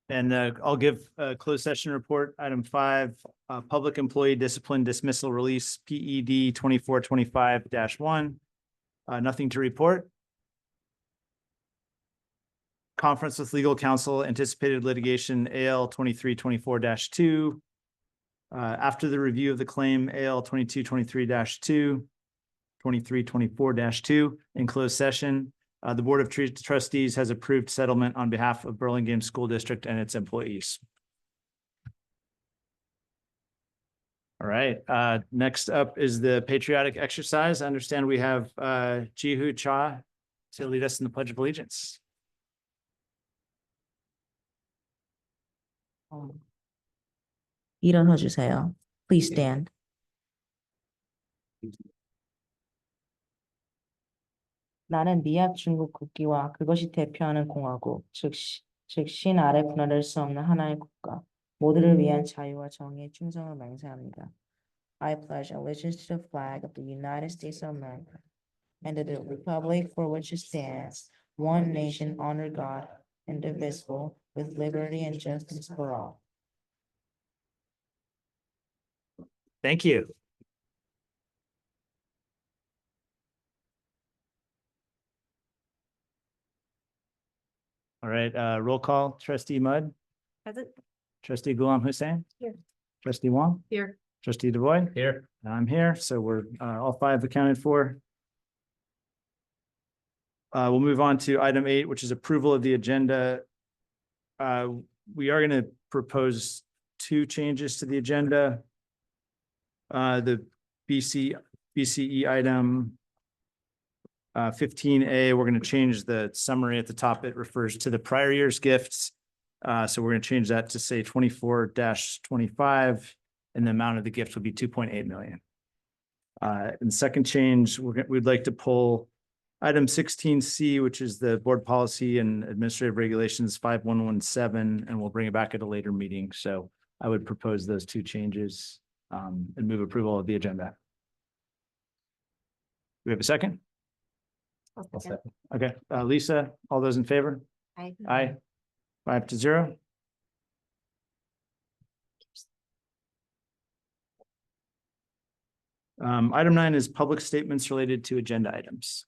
And I'll give a closed session report. Item 5, public employee discipline dismissal release, PED 2425-1. Nothing to report. Conference with legal counsel, anticipated litigation, AL 2324-2. After the review of the claim, AL 2223-2, 2324-2 in closed session. The Board of Trustees has approved settlement on behalf of Burlingame School District and its employees. All right, next up is the patriotic exercise. I understand we have Jihu Cha to lead us in the Pledge of Allegiance. 일어나 주세요. Please stand. 나는 미약 중국 국기와 그것이 대표하는 공화국, 즉 신 아래 분할될 수 없는 하나의 국가, 모두를 위한 자유와 정의에 충성을 맹세합니다. I pledge allegiance to the flag of the United States of America and to the republic for which it stands, one nation under God, indivisible, with liberty and justice for all. Thank you. All right, roll call. Trustee Mudd. Present. Trustee Ghulam Hussain. Here. Trustee Wong. Here. Trustee DeVoy. Here. I'm here, so we're all 5 accounted for. We'll move on to item 8, which is approval of the agenda. We are going to propose 2 changes to the agenda. The BCE item 15A, we're going to change the summary at the top. It refers to the prior year's gifts. So we're going to change that to say 24-25, and the amount of the gift would be 2.8 million. And the second change, we'd like to pull item 16C, which is the board policy and administrative regulations 5117, and we'll bring it back at a later meeting. So I would propose those 2 changes and move approval of the agenda. Do we have a second? Okay, Lisa, all those in favor? Aye. Aye. 5-0. Item 9 is public statements related to agenda items.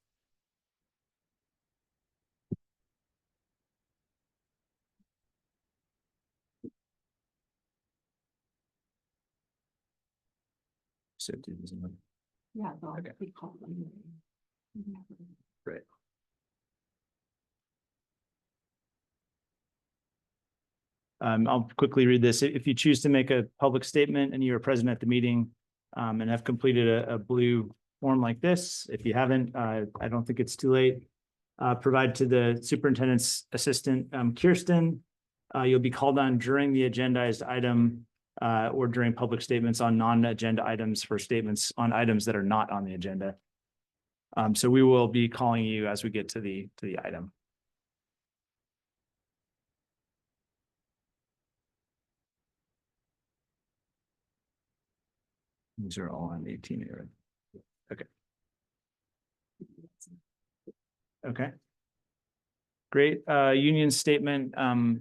So, Yeah. Okay. We call them. Great. I'll quickly read this. If you choose to make a public statement and you're present at the meeting and have completed a blue form like this, if you haven't, I don't think it's too late. Provide to the superintendent's assistant, Kirsten. You'll be called on during the agendized item or during public statements on non-agenda items for statements on items that are not on the agenda. So we will be calling you as we get to the item. These are all on 18 here. Okay. Okay. Great. Union statement. No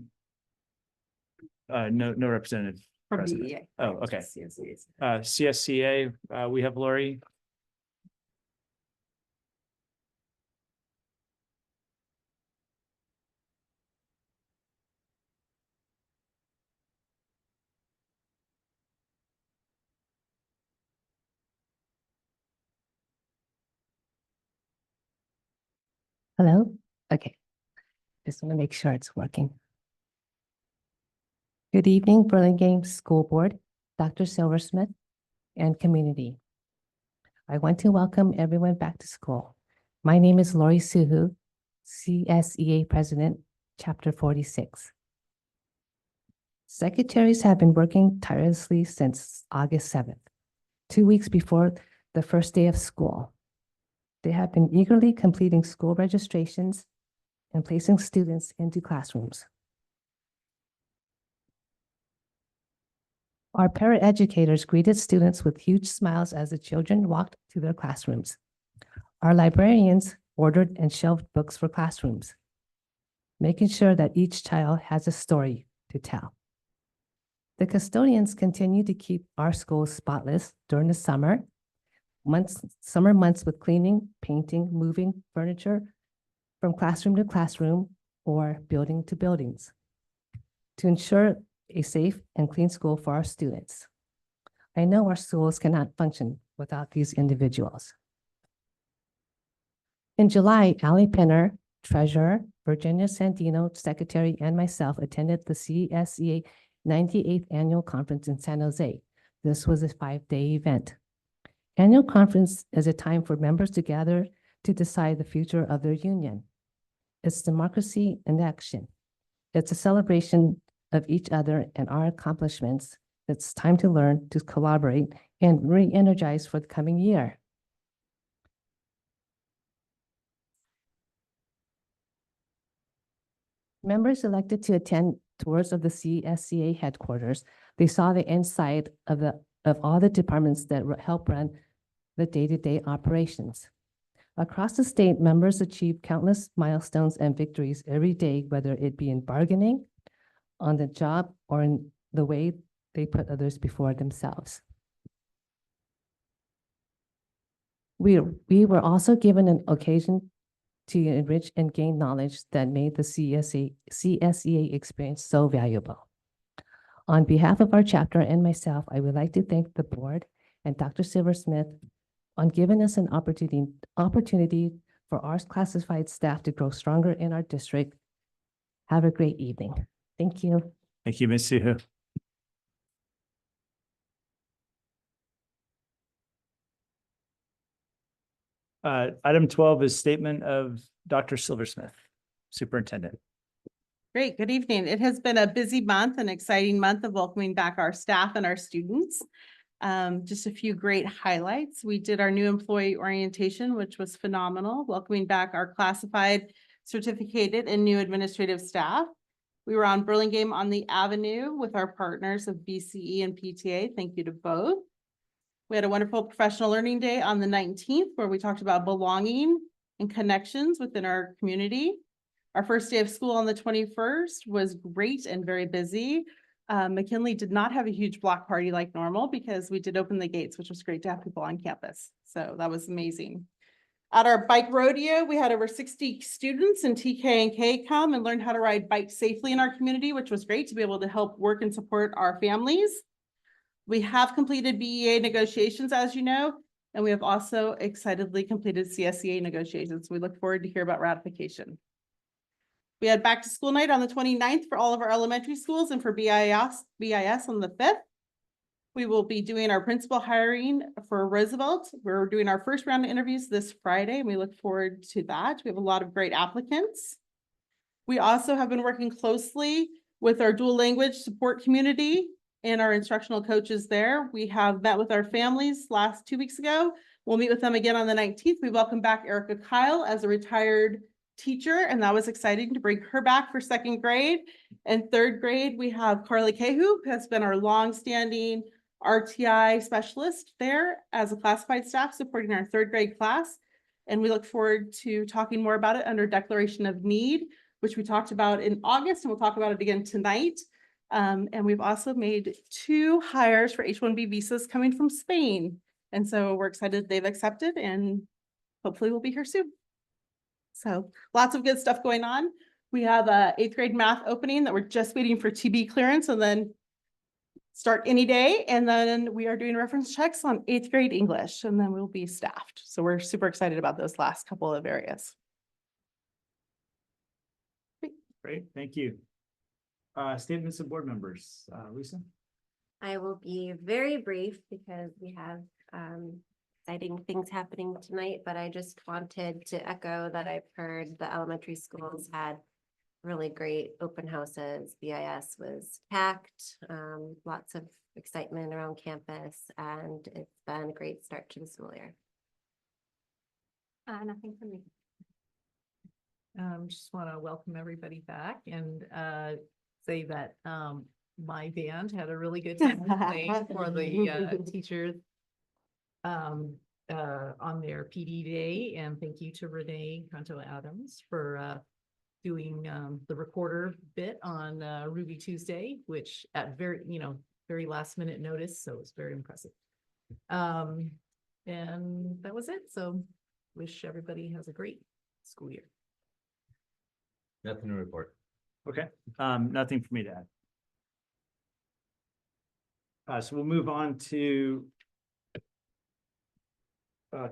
representative. President. Oh, okay. CSCA, we have Lori. Hello? Okay. Just want to make sure it's working. Good evening, Burlingame School Board, Dr. Silversmith, and community. I want to welcome everyone back to school. My name is Lori Suhu, CSEA President, Chapter 46. Secretaries have been working tirelessly since August 7th, 2 weeks before the first day of school. They have been eagerly completing school registrations and placing students into classrooms. Our paraeducators greeted students with huge smiles as the children walked to their classrooms. Our librarians ordered and shelved books for classrooms, making sure that each child has a story to tell. The custodians continue to keep our schools spotless during the summer months with cleaning, painting, moving furniture from classroom to classroom or building to buildings to ensure a safe and clean school for our students. I know our schools cannot function without these individuals. In July, Allie Penner, Treasurer, Virginia Sandino, Secretary, and myself attended the CSEA 98th Annual Conference in San Jose. This was a 5-day event. Annual conference is a time for members to gather to decide the future of their union. It's democracy in action. It's a celebration of each other and our accomplishments. It's time to learn, to collaborate, and re-energize for the coming year. Members elected to attend tours of the CSCA headquarters. They saw the inside of all the departments that help run the day-to-day operations. Across the state, members achieve countless milestones and victories every day, whether it be in bargaining, on the job, or in the way they put others before themselves. We were also given an occasion to enrich and gain knowledge that made the CSEA experience so valuable. On behalf of our chapter and myself, I would like to thank the board and Dr. Silversmith on giving us an opportunity for our classified staff to grow stronger in our district. Have a great evening. Thank you. Thank you, Ms. Suhu. Item 12 is statement of Dr. Silversmith, Superintendent. Great, good evening. It has been a busy month, an exciting month of welcoming back our staff and our students. Just a few great highlights. We did our new employee orientation, which was phenomenal, welcoming back our classified, certificated, and new administrative staff. We were on Burlingame on the Avenue with our partners of BCE and PTA. Thank you to both. We had a wonderful professional learning day on the 19th, where we talked about belonging and connections within our community. Our first day of school on the 21st was great and very busy. McKinley did not have a huge block party like normal because we did open the gates, which was great to have people on campus. So that was amazing. At our bike rodeo, we had over 60 students in TK and K come and learn how to ride bikes safely in our community, which was great to be able to help work and support our families. We have completed BEA negotiations, as you know, and we have also excitedly completed CSEA negotiations. We look forward to hear about ratification. We had back to school night on the 29th for all of our elementary schools and for BIS on the 5th. We will be doing our principal hiring for Roosevelt. We're doing our first round of interviews this Friday, and we look forward to that. We have a lot of great applicants. We also have been working closely with our dual language support community and our instructional coaches there. We have met with our families 2 weeks ago. We'll meet with them again on the 19th. We welcome back Erica Kyle as a retired teacher, and that was exciting to bring her back for 2nd grade. And 3rd grade, we have Carly Cahu, who has been our longstanding RTI specialist there as a classified staff supporting our 3rd grade class. And we look forward to talking more about it under Declaration of Need, which we talked about in August, and we'll talk about it again tonight. And we've also made 2 hires for H-1B visas coming from Spain. And so we're excited they've accepted, and hopefully we'll be here soon. So lots of good stuff going on. We have a 8th grade math opening that we're just waiting for TB clearance and then start any day. And then we are doing reference checks on 8th grade English, and then we'll be staffed. So we're super excited about those last couple of areas. Great, thank you. Statements of board members. Lisa? I will be very brief because we have exciting things happening tonight, but I just wanted to echo that I've heard the elementary schools had really great open houses. BIS was packed, lots of excitement around campus, and it's been a great start to the school year. Nothing from me. Just want to welcome everybody back and say that my band had a really good time playing for the teachers on their PD day, and thank you to Renee Canto Adams for doing the recorder bit on Ruby Tuesday, which at very last minute notice, so it's very impressive. And that was it. So wish everybody has a great school year. Nothing to report. Okay, nothing for me to add. So we'll move on to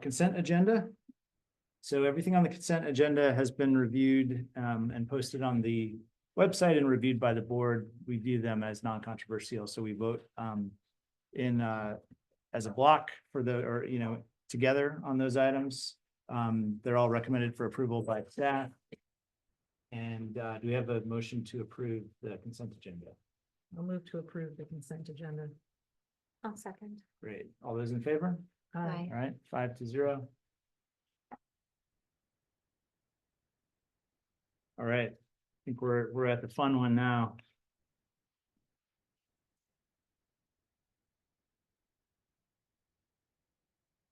consent agenda. So everything on the consent agenda has been reviewed and posted on the website and reviewed by the board. We view them as non-controversial, so we vote as a block for together on those items. They're all recommended for approval by staff. And do we have a motion to approve the consent agenda? I'll move to approve the consent agenda. I'll second. Great. All those in favor? Aye. All right, 5-0. All right, I think we're at the fun one now.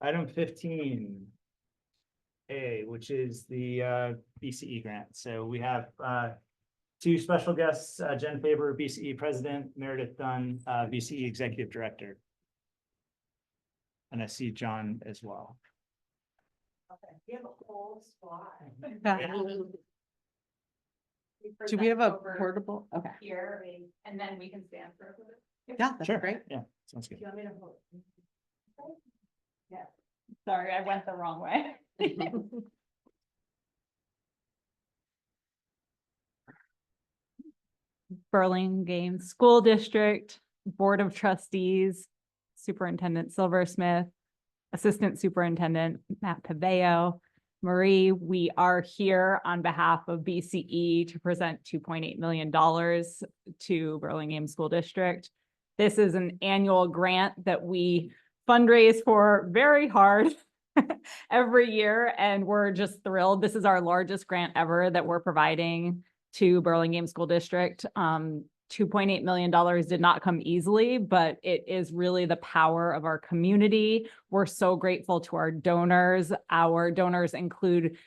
Item 15A, which is the BCE grant. So we have two special guests, Jen Faber, BCE President, Meredith Dunn, BCE Executive Director. And I see John as well. Okay, we have a whole squad. Do we have a portable? Okay. Here, and then we can stand for a little bit. Yeah, that's Sure. great. Yeah, sounds good. Do you want me to hold? Yeah, sorry, I went the wrong way. Burlingame School District, Board of Trustees, Superintendent Silversmith, Assistant Superintendent Matt Paveo, Marie, we are here on behalf of BCE to present $2.8 million to Burlingame School District. This is an annual grant that we fundraise for very hard every year, and we're just thrilled. This is our largest grant ever that we're providing to Burlingame School District. $2.8 million did not come easily, but it is really the power of our community. We're so grateful to our donors. Our donors include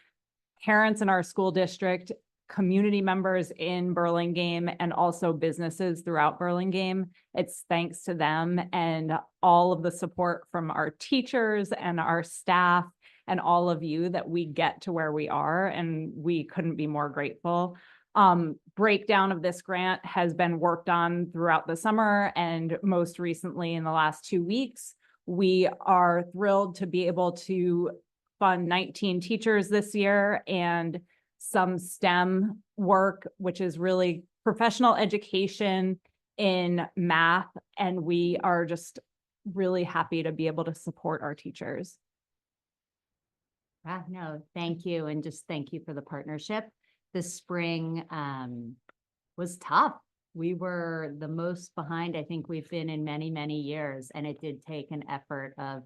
parents in our school district, community members in Burlingame, and also businesses throughout Burlingame. It's thanks to them and all of the support from our teachers and our staff and all of you that we get to where we are, and we couldn't be more grateful. Breakdown of this grant has been worked on throughout the summer, and most recently in the last 2 weeks. We are thrilled to be able to fund 19 teachers this year and some STEM work, which is really professional education in math. And we are just really happy to be able to support our teachers. No, thank you. And just thank you for the partnership. This spring was tough. We were the most behind I think we've been in many, many years. And it did take an effort of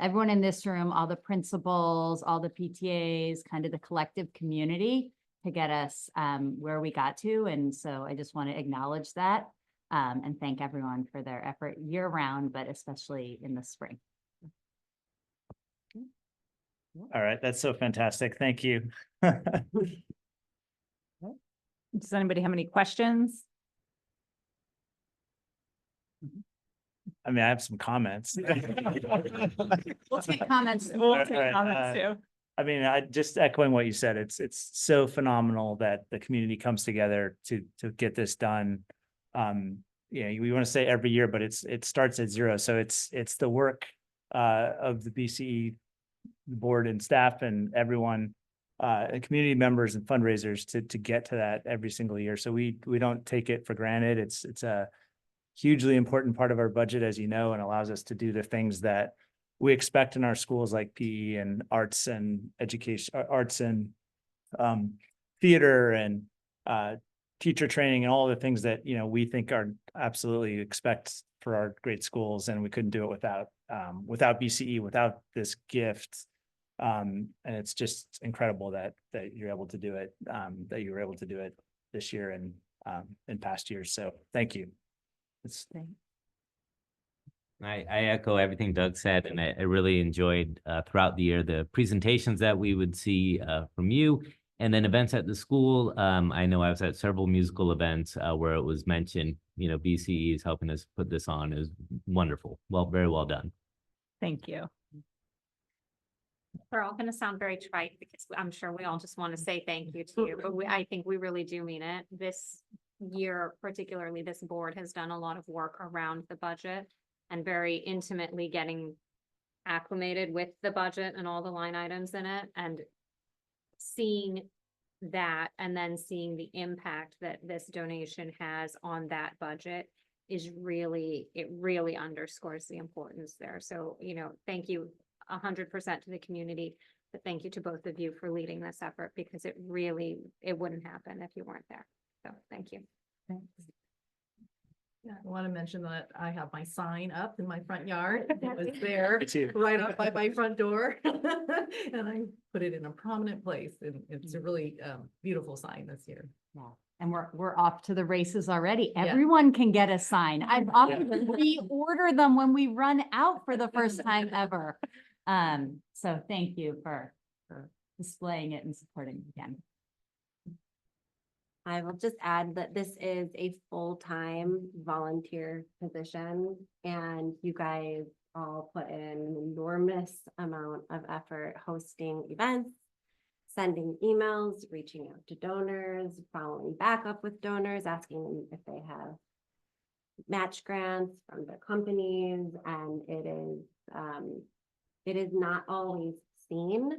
everyone in this room, all the principals, all the PTAs, kind of the collective community to get us where we got to. And so I just want to acknowledge that and thank everyone for their effort year round, but especially in the spring. All right, that's so fantastic. Thank you. Does anybody have any questions? I mean, I have some comments. We'll take comments. We'll All take right, comments too. I mean, I just echoing what you said, it's so phenomenal that the community comes together to get this done. We want to say every year, but it starts at zero. So it's the work of the BCE board and staff and everyone, and community members and fundraisers to get to that every single year. So we don't take it for granted. It's a hugely important part of our budget, as you know, and allows us to do the things that we expect in our schools, like PE and arts and education, arts and theater and teacher training and all the things that, we think are absolutely expect for our great schools. And we couldn't do it without BCE, without this gift. And it's just incredible that you're able to do it, that you were able to do it this year and in past years. So thank you. I echo everything Doug said, and I really enjoyed throughout the year the presentations that we would see from you And then events at the school, I know I was at several musical events where it was mentioned, you know, BCE is helping us put this on is wonderful. Well, very well done. Thank you. We're all going to sound very trite because I'm sure we all just want to say thank you to you, but I think we really do mean it. This year, particularly this board has done a lot of work around the budget and very intimately getting acclimated with the budget and all the line items in it, and seeing that and then seeing the impact that this donation has on that budget is really, it really underscores the importance there. So, you know, thank you 100% to the community, but thank you to both of you for leading this effort, because it really, it wouldn't happen if you weren't there. So thank you. Yeah, I want to mention that I have my sign up in my front yard. It was there Me too. right up by my front door. And I put it in a prominent place, and it's a really beautiful sign this year. Yeah. And we're off to the races already. Yeah. Everyone can get a sign. I've often reorder them when we run out for the first time ever. So thank you for displaying it and supporting it again. I will just add that this is a full-time volunteer position, and you guys all put in an enormous amount of effort hosting events, sending emails, reaching out to donors, following back up with donors, asking them if they have match grants from their companies, and it is not always seen.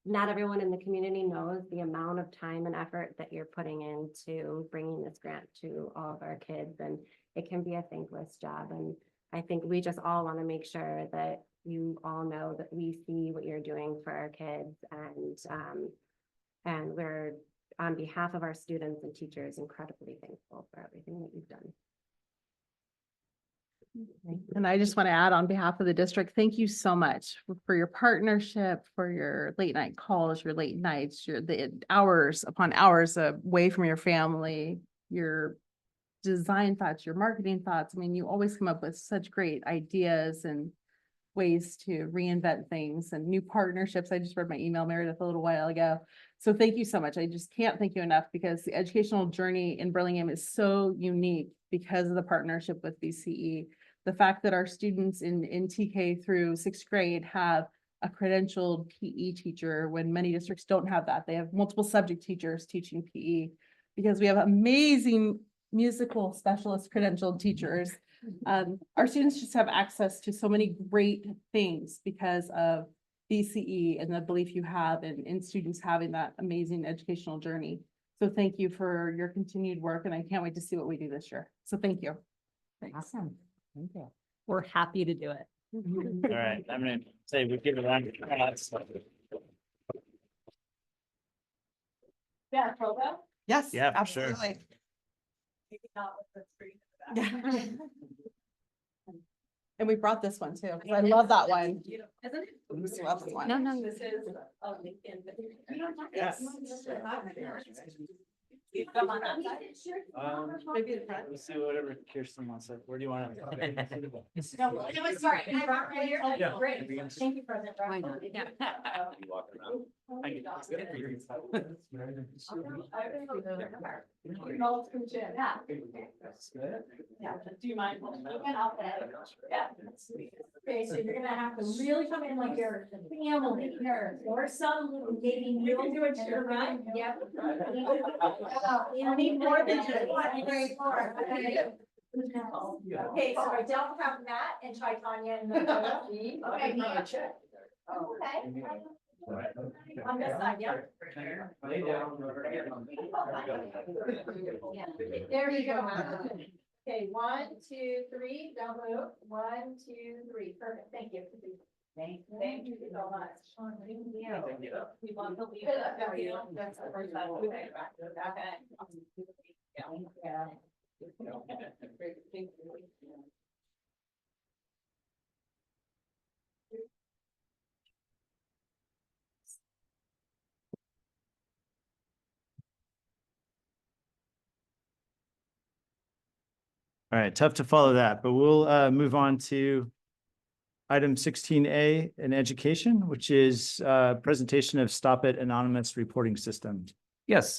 Not everyone in the community knows the amount of time and effort that you're putting into bringing this grant to all of our kids, and it can be a thankless job. And I think we just all want to make sure that you all know that we see what you're doing for our kids, and we're, on behalf of our students and teachers, incredibly thankful for everything that you've done. And I just want to add on behalf of the district, thank you so much for your partnership, for your late night calls, your late nights, the hours upon hours away from your family, your design thoughts, your marketing thoughts. I mean, you always come up with such great ideas and ways to reinvent things and new partnerships. I just read my email, Meredith, a little while ago. So thank you so much. I just can't thank you enough, because the educational journey in Burlingame is so unique because of the partnership with BCE. The fact that our students in TK through 6th grade have a credentialed PE teacher, when many districts don't have that. They have multiple subject teachers teaching PE, because we have amazing musical specialist credentialed teachers. Our students just have access to so many great things because of BCE and the belief you have in students having that amazing educational journey. So thank you for your continued work, and I can't wait to see what we do this year. So thank you. Awesome. Thank you. We're happy to do it. All right, I'm gonna say we give it a round of applause. Yeah, Provo? Yes. Yeah, for sure. absolutely. And we brought this one too, 'cause I love that one. Just love this one. No, no. This is. Yes. Maybe the front. Let's see whatever Kirsten wants. Where do you want to? Sorry, can I walk right here? Yeah. Great. Thank you, President. Why not? Yeah. Do you mind? Yeah. Okay, so you're gonna have to really come in like your family here, or some maybe You can do it, sure. right? Yep. You need more than just one, very more. Okay, so I don't have Matt and Chai Tanya and. Okay. On this side, yeah. There you go. Okay, 1, 2, 3, don't move. 1, 2, 3, perfect, thank you. Thank you so much. We want to leave it. That's the first time. Okay. All right, tough to follow that, but we'll move on to item 16A in education, which is presentation of STOPit anonymous reporting system. Yes,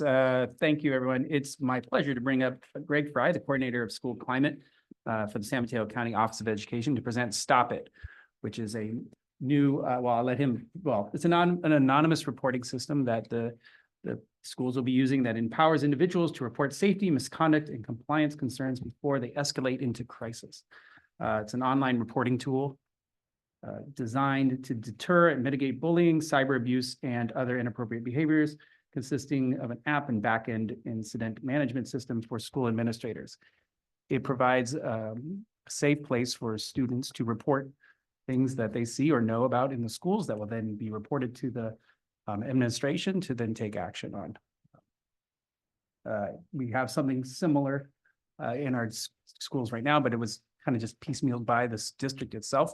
thank you, everyone. It's my pleasure to bring up Greg Fry, the coordinator of school climate for the San Mateo County Office of Education, to present STOPit, which is a new, I'll let him, it's an anonymous reporting system that the schools will be using that empowers individuals to report safety, misconduct, and compliance concerns before they escalate into crisis. It's an online reporting tool designed to deter and mitigate bullying, cyber abuse, and other inappropriate behaviors, consisting of an app and backend incident management system for school administrators. It provides a safe place for students to report things that they see or know about in the schools that will then be reported to the administration to then take action on. We have something similar in our schools right now, but it was kind of just piecemealed by this district itself.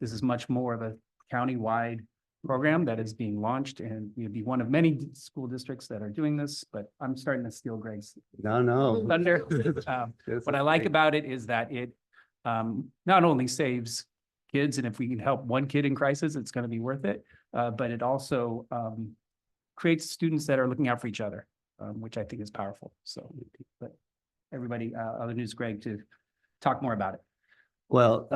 This is much more of a county-wide program that is being launched, and we'd be one of many school districts that are doing this, but I'm starting to steal Greg's thunder. What I like about it is that it not only saves kids, and if we can help one kid in crisis, it's going to be worth it, but it also creates students that are looking out for each other, which I think is powerful. So, but everybody, other news, Greg, to talk more about it. Well,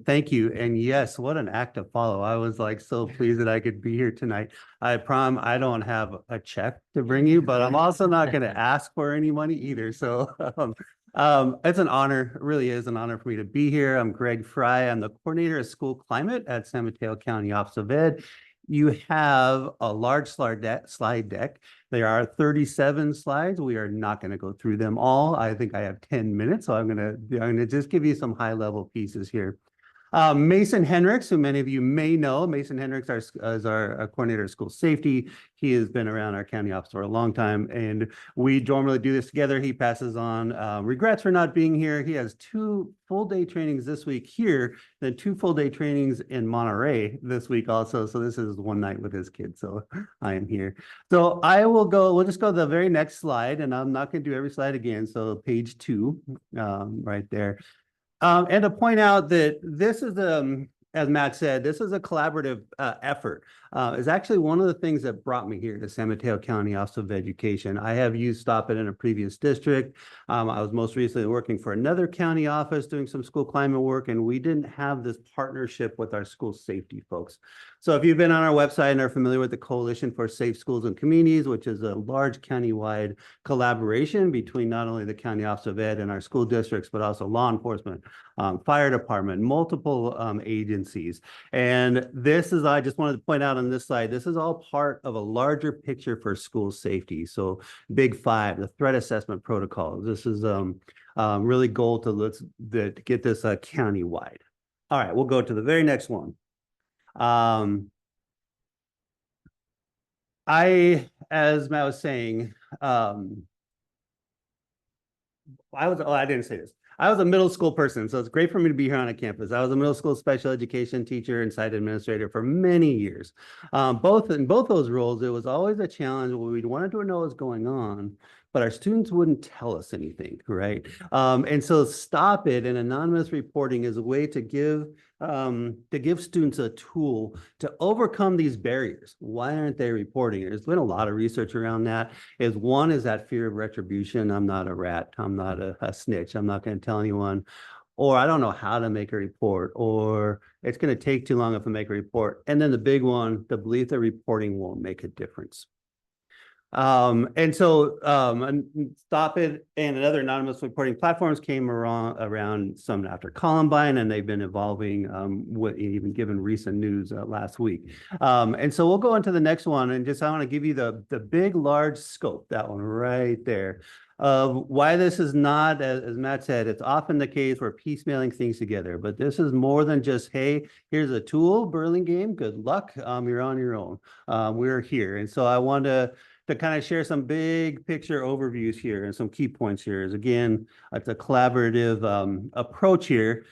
thank you. And yes, what an act to follow. I was like so pleased that I could be here tonight. I I don't have a check to bring you, but I'm also not going to ask for any money either. So it's an honor, it really is an honor for me to be here. I'm Greg Fry. I'm the coordinator of school climate at San Mateo County Office of Ed. You have a large slide deck. There are 37 slides. We are not going to go through them all. I think I have 10 minutes, so I'm going to just give you some high level pieces here. Mason Henricks, who many of you may know, Mason Henricks is our coordinator of school safety. He has been around our county office for a long time, and we normally do this together. He passes on regrets for not being here. He has 2 full-day trainings this week here, then 2 full-day trainings in Monterey this week also. So this is one night with his kids. So I am here. So we'll just go to the very next slide, and I'm not going to do every slide again. So page 2, right there. And to point out that this is, as Matt said, this is a collaborative effort. It's actually one of the things that brought me here to San Mateo County Office of Education. I have used STOPit in a previous district. I was most recently working for another county office doing some school climate work, and we didn't have this partnership with our school safety folks. So if you've been on our website and are familiar with the Coalition for Safe Schools and Communities, which is a large countywide collaboration between not only the County Office of Ed and our school districts, but also law enforcement, fire department, multiple agencies. And this is, I just wanted to point out on this slide, this is all part of a larger picture for school safety. So Big 5, the threat assessment protocols. This is really goal to get this county-wide. All right, we'll go to the very next one. As Matt was saying, I didn't say this. I was a middle school person, so it's great for me to be here on a campus. I was a middle school special education teacher and site administrator for many years. In both those roles, it was always a challenge where we wanted to know what's going on, but our students wouldn't tell us anything, right? And so STOPit and anonymous reporting is a way to give students a tool to overcome these barriers. Why aren't they reporting? There's been a lot of research around that. One is that fear of retribution. I'm not a rat. I'm not a snitch. I'm not going to tell anyone. Or I don't know how to make a report, or it's going to take too long if I make a report. And then the big one, the belief that reporting won't make a difference. And so STOPit and other anonymous reporting platforms came around some after Columbine, and they've been evolving, even given recent news last week. And so we'll go into the next one, and I want to give you the big, large scope, that one right there, of why this is not, as Matt said, it's often the case we're piecemealing things together, but this is more than just, hey, here's a tool, Burlingame, good luck, you're on your own. We're here. And so I want to kind of share some big picture overviews here and some key points here. Is again, it's a collaborative approach here.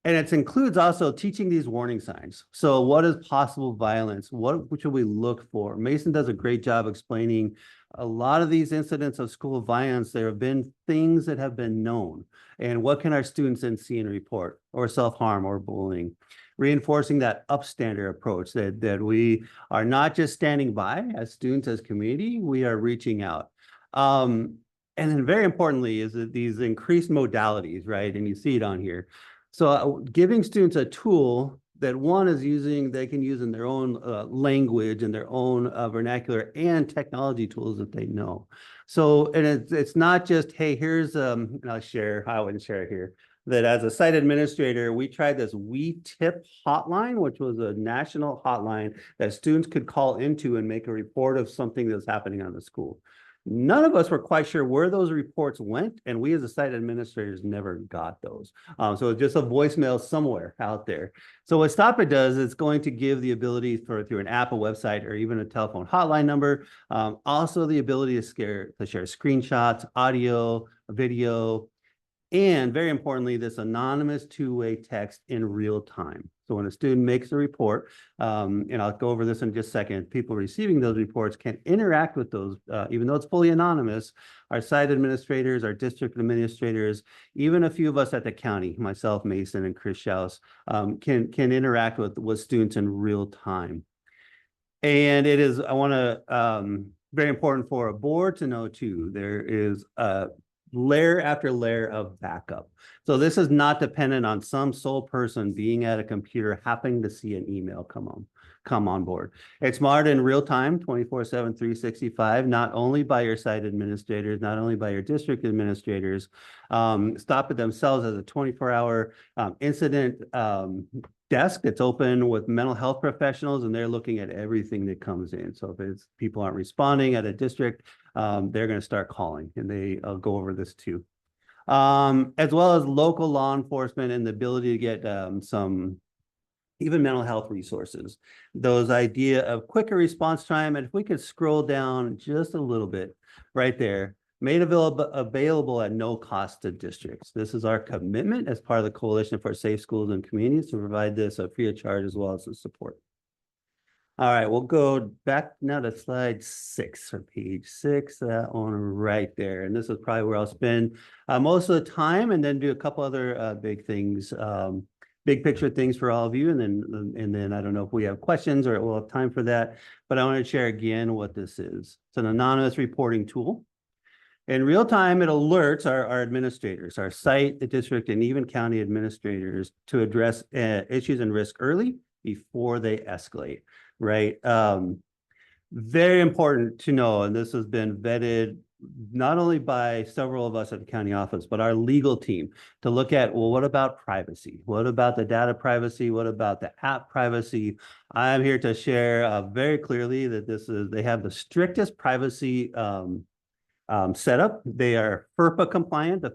And it includes also teaching these warning signs. So what is possible violence? What should we look for? Mason does a great job explaining a lot of these incidents of school violence. There have been things that have been known. And what can our students then see and report, or self-harm or bullying? reinforcing that upstander approach that we are not just standing by as students, as community, we are reaching out. And then very importantly is that these increased modalities, right? And you see it on here. So giving students a tool that one is using, they can use in their own language and their own vernacular and technology tools that they know. So, and it's not just, hey, here's, and I'll share, I wouldn't share it here, that as a site administrator, we tried this We Tip hotline, which was a national hotline that students could call into and make a report of something that's happening on the school. None of us were quite sure where those reports went, and we as a site administrators never got those. So it's just a voicemail somewhere out there. So what STOPit does is going to give the ability for through an app, a website, or even a telephone hotline number, also the ability to share screenshots, audio, video, and very importantly, this anonymous two-way text in real time. So when a student makes a report, and I'll go over this in just a second, people receiving those reports can interact with those, even though it's fully anonymous. Our site administrators, our district administrators, even a few of us at the county, myself, Mason, and Chris Schaus, can interact with students in real time. And it is, I want to, very important for a board to know too, there is layer after layer of backup. So this is not dependent on some sole person being at a computer happening to see an email come on board. It's monitored in real time, 24/7, 365, not only by your site administrators, not only by your district administrators. STOPit themselves as a 24-hour incident desk that's open with mental health professionals, and they're looking at everything that comes in. So if it's people aren't responding at a district, they're going to start calling, and I'll go over this too. As well as local law enforcement and the ability to get some even mental health resources. Those idea of quicker response time, and if we could scroll down just a little bit right there, made available at no cost to districts. This is our commitment as part of the Coalition for Safe Schools and Communities to provide this free of charge as well as the support. All right, we'll go back now to slide 6 or page 6, that one right there. And this is probably where I'll spend most of the time, and then do a couple other big things, big picture things for all of you. And then I don't know if we have questions or we'll have time for that, but I want to share again what this is. It's an anonymous reporting tool. In real time, it alerts our administrators, our site, the district, and even county administrators to address issues and risk early before they escalate, right? Very important to know, and this has been vetted not only by several of us at the county office, but our legal team to look at, well, what about privacy? What about the data privacy? What about the app privacy? I'm here to share very clearly that they have the strictest privacy setup. They are FERPA compliant, the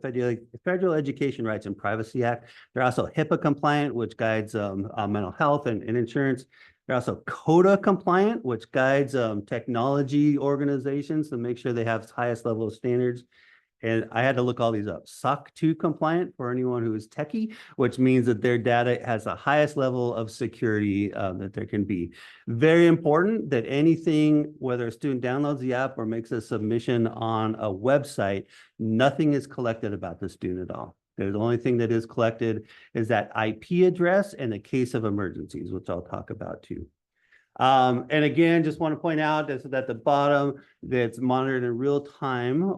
Federal Education Rights and Privacy Act. They're also HIPAA compliant, which guides mental health and insurance. They're also CODA compliant, which guides technology organizations to make sure they have highest level of standards. And I had to look all these up. SOC 2 compliant for anyone who is techie, which means that their data has the highest level of security that there can be. Very important that anything, whether a student downloads the app or makes a submission on a website, nothing is collected about the student at all. The only thing that is collected is that IP address in the case of emergencies, which I'll talk about too. And again, just want to point out that at the bottom, that's monitored in real time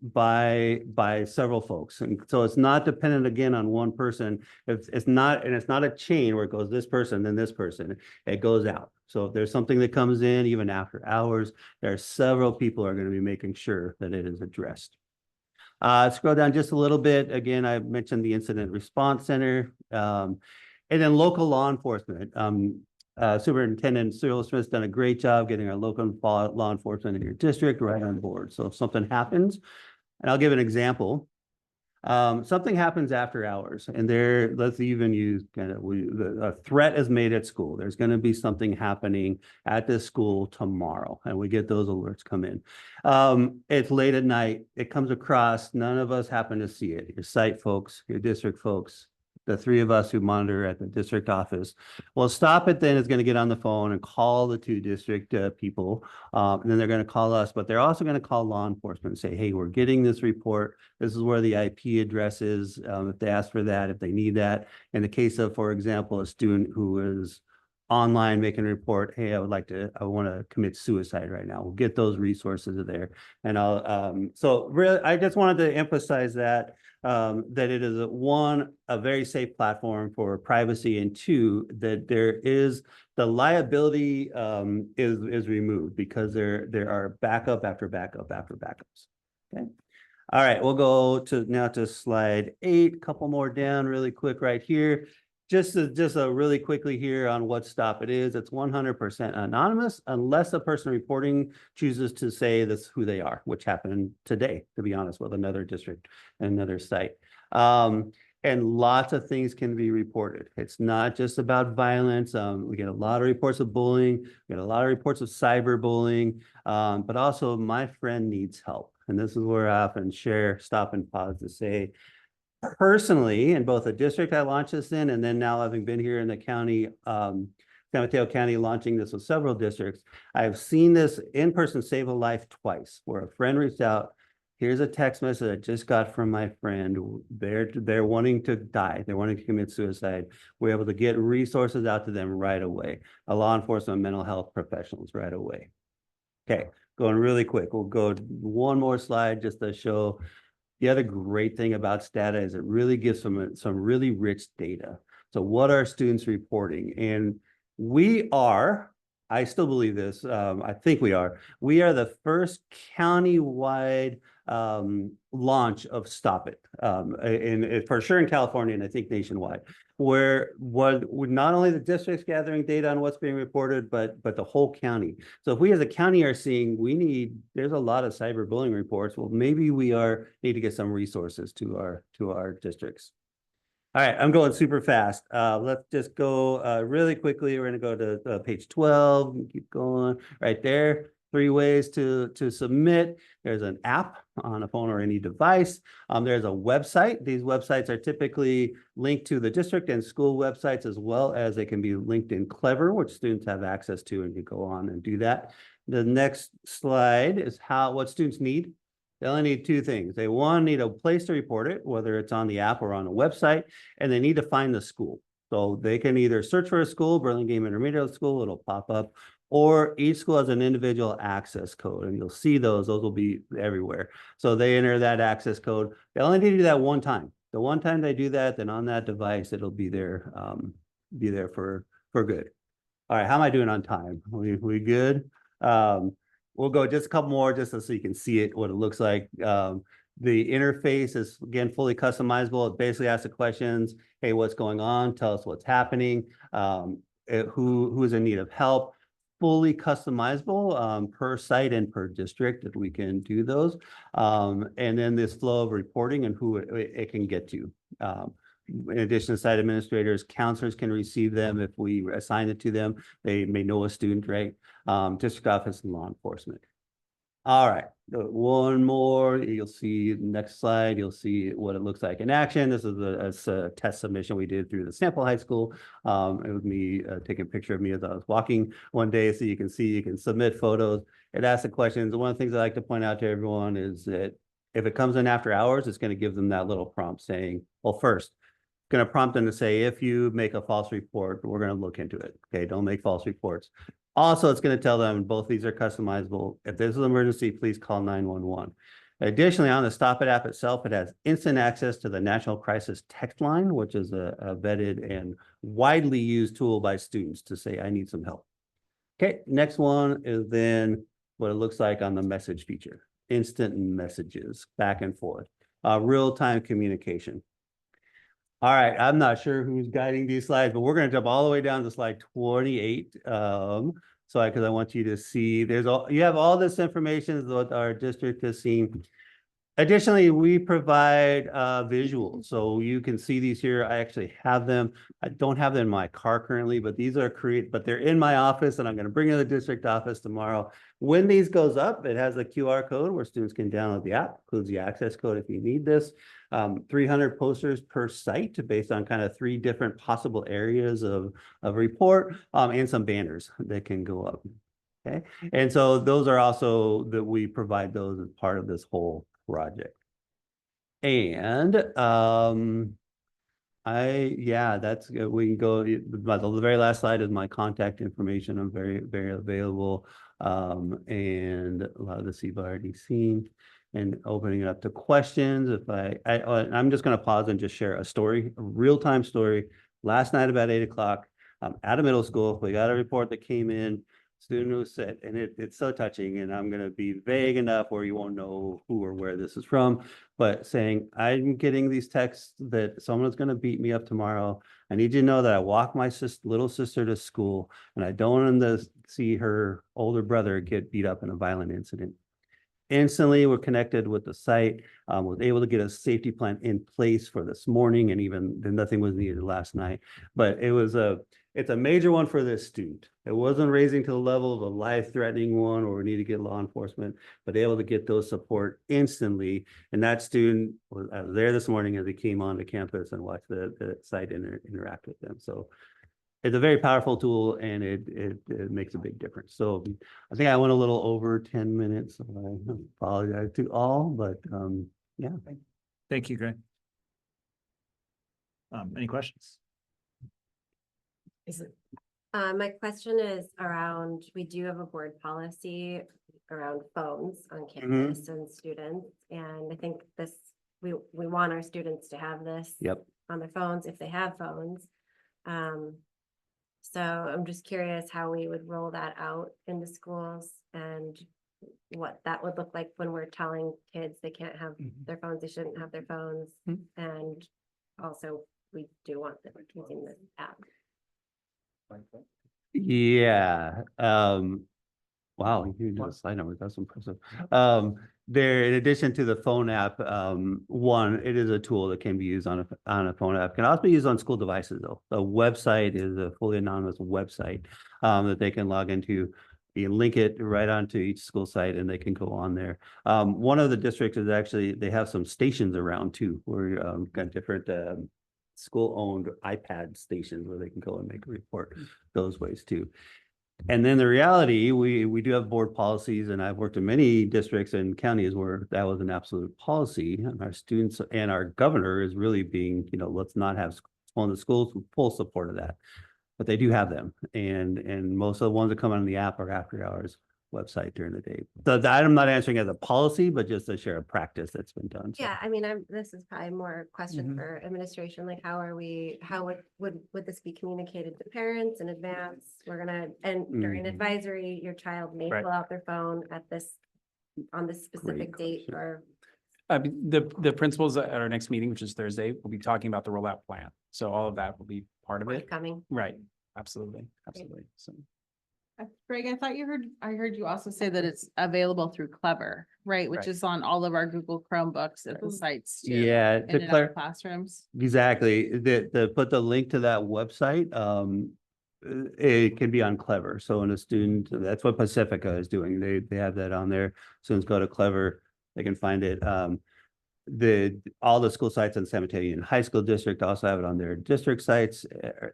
by several folks. And so it's not dependent again on one person. It's not a chain where it goes this person, then this person. It goes out. So if there's something that comes in, even after hours, there are several people who are going to be making sure that it is addressed. Scroll down just a little bit. Again, I mentioned the Incident Response Center, and then local law enforcement. Superintendent Cyril Smith's done a great job getting our local law enforcement in your district right on board. So if something happens, and I'll give an example, something happens after hours, and let's even use a threat is made at school. There's going to be something happening at this school tomorrow, and we get those alerts come in. It's late at night. It comes across. None of us happen to see it. Your site folks, your district folks, the three of us who monitor at the district office. Well, STOPit then is going to get on the phone and call the two district people. And then they're going to call us, but they're also going to call law enforcement and say, hey, we're getting this report. This is where the IP address is. If they ask for that, if they need that. In the case of, for example, a student who is online making a report, hey, I want to commit suicide right now. We'll get those resources there. And so really, I just wanted to emphasize that it is a very safe platform for privacy, and two, that the liability is removed because there are backup after backup after backups. Okay. All right, we'll go now to slide 8, a couple more down really quick right here. Just really quickly here on what STOPit is. It's 100% anonymous unless the person reporting chooses to say this who they are, which happened today, to be honest, with another district, another site. And lots of things can be reported. It's not just about violence. We get a lot of reports of bullying. We get a lot of reports of cyberbullying, but also my friend needs help. And this is where I often stop and pause to say, personally, in both the district I launched this in, and then now having been here in the county, San Mateo County, launching this with several districts, I've seen this in person save a life twice, where a friend reached out, here's a text message I just got from my friend. They're wanting to die. They're wanting to commit suicide. We're able to get resources out to them right away. A law enforcement, mental health professionals right away. Okay, going really quick. We'll go one more slide just to show. The other great thing about Stata is it really gives some really rich data. So what are students reporting? And I still believe this, I think we are the first county-wide launch of STOPit, for sure in California, and I think nationwide, where not only the districts gathering data on what's being reported, but the whole county. So if we as a county are seeing there's a lot of cyberbullying reports, well, maybe we need to get some resources to our districts. All right, I'm going super fast. Let's just go really quickly. We're going to go to page 12. Keep going right there. 3 ways to submit. There's an app on a phone or any device. There's a website. These websites are typically linked to the district and school websites, as well as they can be linked in Clever, which students have access to, and you go on and do that. The next slide is what students need. They only need 2 things. They need a place to report it, whether it's on the app or on a website, and they need to find the school. So they can either search for a school, Burlingame Intermediate School, it'll pop up, or each school has an individual access code, and you'll see those will be everywhere. So they enter that access code. They only need to do that one time. The one time they do that, then on that device, it'll be there for good. All right, how am I doing on time? We good? We'll go just a couple more just so you can see what it looks like. The interface is, again, fully customizable. It basically asks the questions, hey, what's going on? Tell us what's happening. Who is in need of help? Fully customizable per site and per district that we can do those. And then this flow of reporting and who it can get to. In addition to site administrators, counselors can receive them if we assign it to them. They may know a student, right? District office and law enforcement. All right, one more. You'll see next slide. You'll see what it looks like in action. This is a test submission we did through the sample high school. It was me taking a picture of me as I was walking one day, so you can see you can submit photos. It asks the questions. One of the things I like to point out to everyone is that if it comes in after hours, it's going to give them that little prompt saying, well, first, going to prompt them to say, if you make a false report, we're going to look into it. Okay, don't make false reports. Also, it's going to tell them both these are customizable. If there's an emergency, please call 911. Additionally, on the STOPit app itself, it has instant access to the National Crisis Text Line, which is a vetted and widely used tool by students to say, I need some help. Okay, next one is then what it looks like on the message feature. Instant messages back and forth. Real-time communication. All right, I'm not sure who's guiding these slides, but we're going to jump all the way down to slide 28. Because I want you to see, you have all this information that our district has seen. Additionally, we provide visuals, so you can see these here. I actually have them. I don't have them in my car currently, but these are but they're in my office and I'm going to bring them to the district office tomorrow. When these goes up, it has a QR code where students can download the app, includes the access code if you need this. 300 posters per site based on kind of 3 different possible areas of report, and some banners that can go up. Okay, and so those are also that we provide those as part of this whole project. And that's good. We can go, but the very last slide is my contact information. I'm very available. And a lot of this you've already seen. And opening it up to questions. If I'm just going to pause and just share a story, a real-time story. Last night about 8 o'clock, at a middle school, we got a report that came in. Student who said, and it's so touching, and I'm going to be vague enough where you won't know who or where this is from, but saying, I'm getting these texts that someone's going to beat me up tomorrow. I need you to know that I walk my little sister to school, and I don't want to see her older brother get beat up in a violent incident. Instantly, we're connected with the site, was able to get a safety plan in place for this morning, and even nothing was needed last night. But it's a major one for this student. It wasn't raising to the level of a life-threatening one or we need to get law enforcement, but able to get those support instantly. And that student was there this morning as he came onto campus and watched the site interact with them. So it's a very powerful tool and it makes a big difference. So I think I went a little over 10 minutes. So I apologize to all, but yeah. Thank you, Greg. Any questions? My question is around, we do have a board policy around phones on campus and students. And I think we want our students to have this on their phones if they have phones. So I'm just curious how we would roll that out in the schools and what that would look like when we're telling kids they can't have their phones, they shouldn't have their phones. And also we do want them using this app. Yeah. Wow, you do a slide number. That's impressive. There, in addition to the phone app, one, it is a tool that can be used on a phone app. Can also be used on school devices though. The website is a fully anonymous website that they can log into. You link it right onto each school site and they can go on there. One of the districts is actually, they have some stations around too, where got different school-owned iPad stations where they can go and make a report those ways too. And then the reality, we do have board policies, and I've worked in many districts and counties where that was an absolute policy. And our students and our governor is really being, let's not have on the schools with full support of that. But they do have them, and most of the ones that come on the app are after hours website during the day. So I'm not answering as a policy, but just to share a practice that's been done. So. Yeah, I mean, this is probably more a question for administration, like how would this be communicated to parents in advance? And during advisory, your child may pull out their phone on this specific date or. The principals at our next meeting, which is Thursday, will be talking about the rollout plan. So all of that will be part of it. Coming. Right. Absolutely. So. Greg, I heard you also say that it's available through Clever, right? Which is on all of our Google Chromebooks at the sites too. Yeah, and in our classrooms. Exactly. Put the link to that website. It can be on Clever. So when a student, that's what Pacifica is doing. They have that on there. Students go to Clever, they can find it. All the school sites in San Mateo Union High School District also have it on their district sites,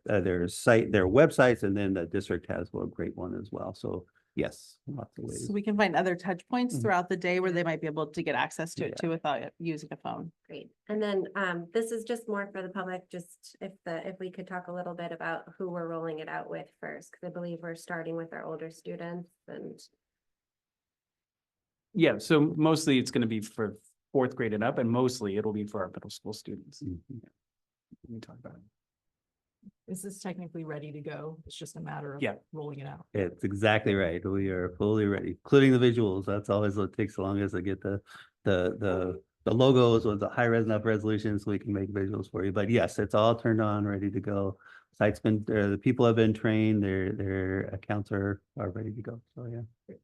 their websites, and then the district has a great one as well. So yes, lots of ways. So we can find other touch points throughout the day where they might be able to get access to it too without using a phone. Great. And then this is just more for the public, just if we could talk a little bit about who we're rolling it out with first, because I believe we're starting with our older students and. Yeah, so mostly it's going to be for 4th grade and up, and mostly it'll be for our middle school students. Let me talk about it. This is technically ready to go. It's just a matter of rolling it out. It's exactly right. We are fully ready, including the visuals. That's always what takes the longest to get the logos with the high res enough resolution so we can make visuals for you. But yes, it's all turned on, ready to go. Site's been the people have been trained. Their accounts are ready to go. So yeah.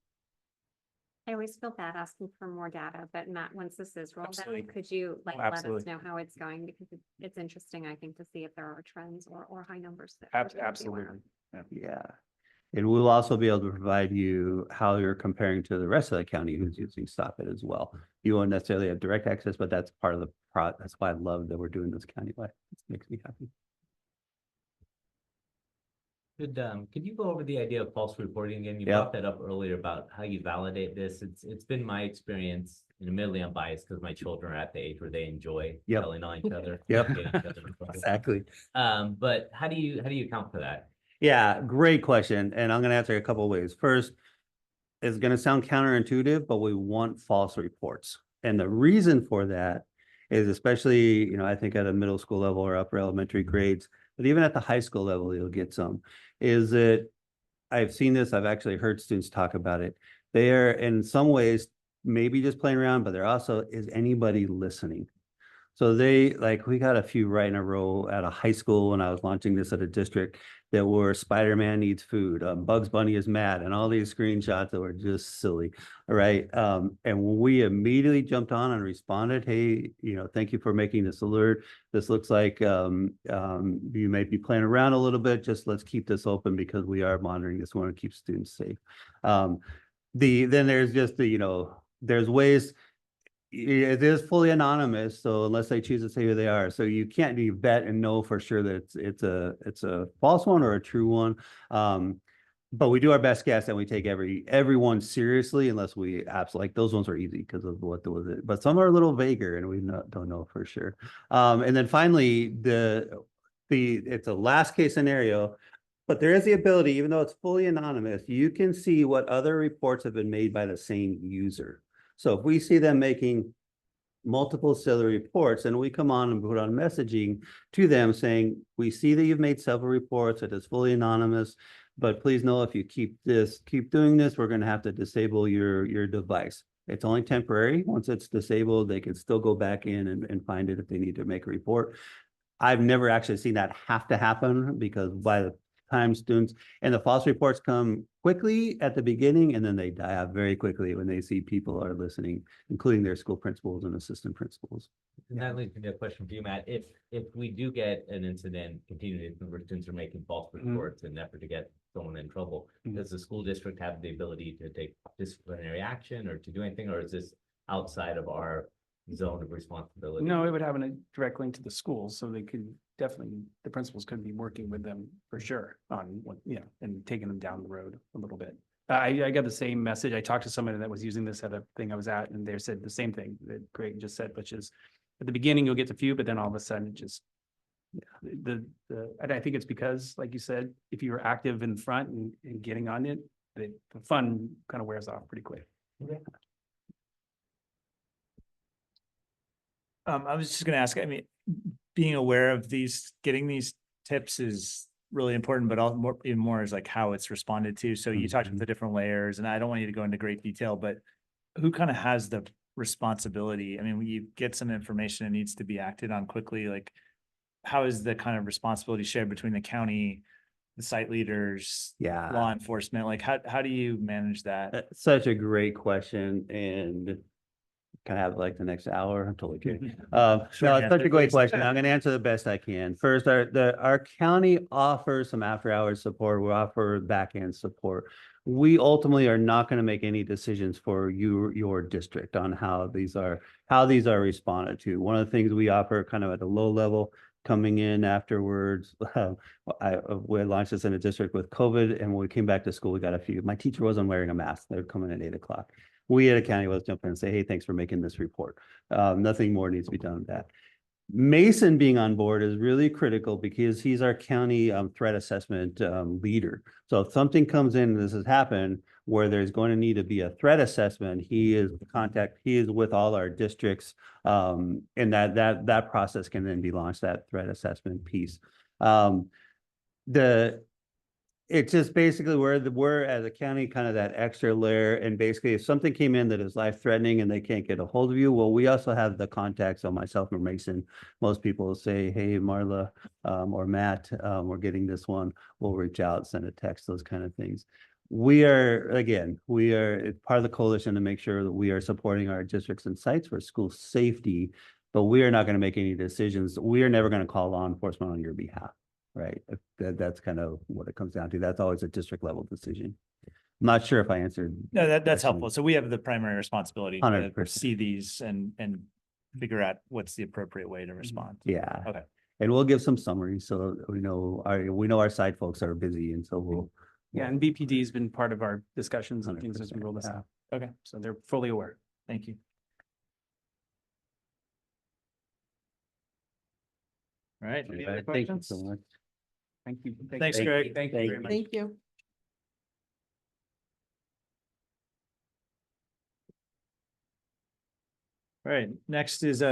I always feel bad asking for more data, but Matt, once this is rolled Absolutely. out, could you like Oh, let us absolutely. know how it's going? Because it's interesting, I think, to see if there are trends or high numbers. that we should be aware of. Absolutely. Yeah. And we'll also be able to provide you how you're comparing to the rest of the county who's using STOPit as well. You won't necessarily have direct access, but that's part of the that's why I love that we're doing this countywide. It makes me happy. Could you go over the idea of false reporting again? You Yep. brought that up earlier about how you validate this. It's been my experience, and admittedly I'm biased because my children are at the age where they enjoy Yep. telling on each other. Yep. getting each other in trouble. Exactly. But how do you account for that? Yeah, great question. And I'm going to answer a couple of ways. First, it's going to sound counterintuitive, but we want false reports. And the reason for that is especially, I think at a middle school level or upper elementary grades, but even at the high school level, you'll get some, is that I've seen this, I've actually heard students talk about it. They are in some ways maybe just playing around, but they're also, is anybody listening? So we got a few right in a row at a high school when I was launching this at a district that were Spider-Man needs food, Bugs Bunny is mad, and all these screenshots that were just silly, right? And when we immediately jumped on and responded, hey, thank you for making this alert. This looks like you may be playing around a little bit. Just let's keep this open because we are monitoring this. We want to keep students safe. Then there's just there's ways. It is fully anonymous, so unless they choose to say who they are, so you can't vet and know for sure that it's a false one or a true one. But we do our best guess and we take everyone seriously unless we absolutely like those ones are easy because of what was it. But some are a little vaguer and we don't know for sure. And then finally, it's a last case scenario. But there is the ability, even though it's fully anonymous, you can see what other reports have been made by the same user. So if we see them making multiple silly reports and we come on and put on messaging to them saying, we see that you've made several reports, it is fully anonymous, but please know if you keep doing this, we're going to have to disable your device. It's only temporary. Once it's disabled, they can still go back in and find it if they need to make a report. I've never actually seen that have to happen because by the time students and the false reports come quickly at the beginning and then they die out very quickly when they see people are listening, including their school principals and assistant principals. And that leads me to a question for you, Matt. If we do get an incident, continuing where students are making false reports in an effort to get someone in trouble, does the school district have the ability to take disciplinary action or to do anything, or is this outside of our zone of responsibility? No, it would have a direct link to the schools, so they could definitely, the principals could be working with them for sure on what, and taking them down the road a little bit. I got the same message. I talked to somebody that was using this at a thing I was at, and they said the same thing that Greg just said, which is at the beginning you'll get a few, but then all of a sudden it just and I think it's because, like you said, if you're active in front and getting on it, the fun kind of wears off pretty quick. I was just going to ask, being aware of getting these tips is really important, but even more is like how it's responded to. So you talked about the different layers, and I don't want you to go into great detail, but who kind of has the responsibility? When you get some information that needs to be acted on quickly, like how is the kind of responsibility shared between the county, the site leaders, law enforcement? Like how do you manage that? That's such a great question, and can I have like the next hour? I'm totally kidding. No, it's such a great question. I'm going to answer the best I can. First, our county offers some after-hours support. We offer back-end support. We ultimately are not going to make any decisions for your district on how these are responded to. One of the things we offer kind of at a low level coming in afterwards. We launched this in a district with COVID, and when we came back to school, we got a few. My teacher wasn't wearing a mask. They were coming at 8 o'clock. We at a county was jump in and say, hey, thanks for making this report. Nothing more needs to be done with that. Mason being on board is really critical because he's our county threat assessment leader. So if something comes in, and this has happened, where there's going to need to be a threat assessment, he is with all our districts, and that process can then be launched, that threat assessment piece. It's just basically we're as a county kind of that extra layer, and basically if something came in that is life-threatening and they can't get a hold of you, well, we also have the contacts on myself or Mason. Most people will say, hey, Marla or Matt, we're getting this one. We'll reach out, send a text, those kind of things. we are, again, we are part of the coalition to make sure that we are supporting our districts and sites for school safety, but we are not going to make any decisions. We are never going to call law enforcement on your behalf, right? That's kind of what it comes down to. That's always a district level decision. I'm not sure if I answered. No, that's question. helpful. So we have the primary responsibility to 100%. see these and figure out what's the appropriate way to respond. Yeah. Okay. And we'll give some summaries so we know our side folks are busy, and so we'll. Yeah, and BPD has been part of our discussions and things as we 100%, roll this yeah. out. Okay. So they're fully aware. Thank you. All right. Any other Thank you questions? so much. Thank you. Thanks, you. Greg. Thank you Thank very you. much. Thank you. All right, next is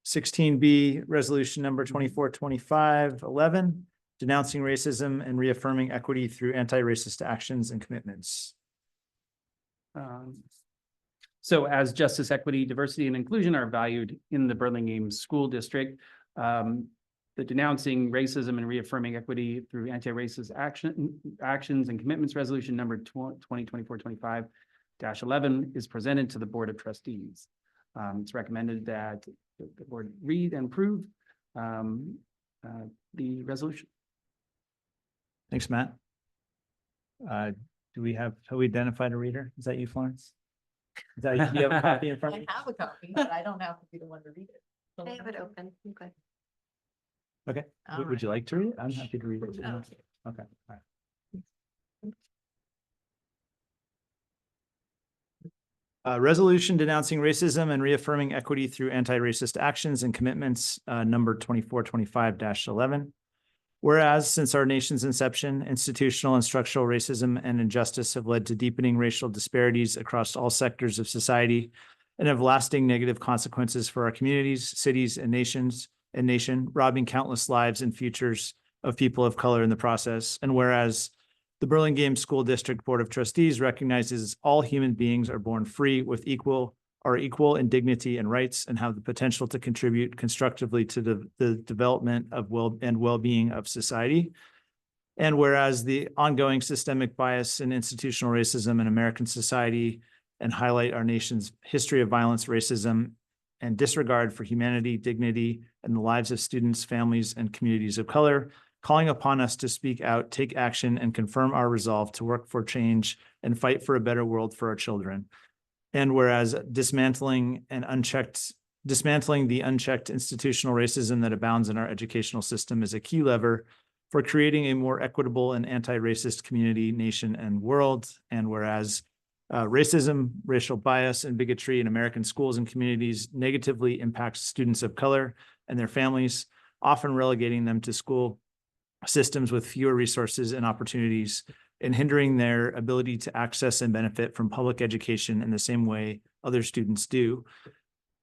16B, resolution number 242511, denouncing racism and reaffirming equity through anti-racist actions and commitments. So as justice, equity, diversity, and inclusion are valued in the Burlingame School District, the denouncing racism and reaffirming equity through anti-racist actions and commitments resolution number 2024-25-11 is presented to the Board of Trustees. It's recommended that the board read and approve the resolution. Thanks, Matt. Do have we identified a reader? Is that you, Florence? Is that, do you have a copy in front of you? have a copy, but I don't have to be the one to read it. I have it open. I'm good. Okay, All would you right. like to read it? I'm happy to read it. Okay. Okay, all right. Resolution denouncing racism and reaffirming equity through anti-racist actions and commitments, number 2425-11. Whereas since our nation's inception, institutional and structural racism and injustice have led to deepening racial disparities across all sectors of society and have lasting negative consequences for our communities, cities, and nation, robbing countless lives and futures of people of color in the process. And whereas the Burlingame School District Board of Trustees recognizes all human beings are born free with equal in dignity and rights and have the potential to contribute constructively to the development of well-being of society. And whereas the ongoing systemic bias and institutional racism in American society and highlight our nation's history of violence, racism, and disregard for humanity, dignity, and the lives of students, families, and communities of color, calling upon us to speak out, take action, and confirm our resolve to work for change and fight for a better world for our children. And whereas dismantling the unchecked institutional racism that abounds in our educational system is a key lever for creating a more equitable and anti-racist community, nation, and world. And whereas racism, racial bias, and bigotry in American schools and communities negatively impacts students of color and their families, often relegating them to school systems with fewer resources and opportunities, and hindering their ability to access and benefit from public education in the same way other students do.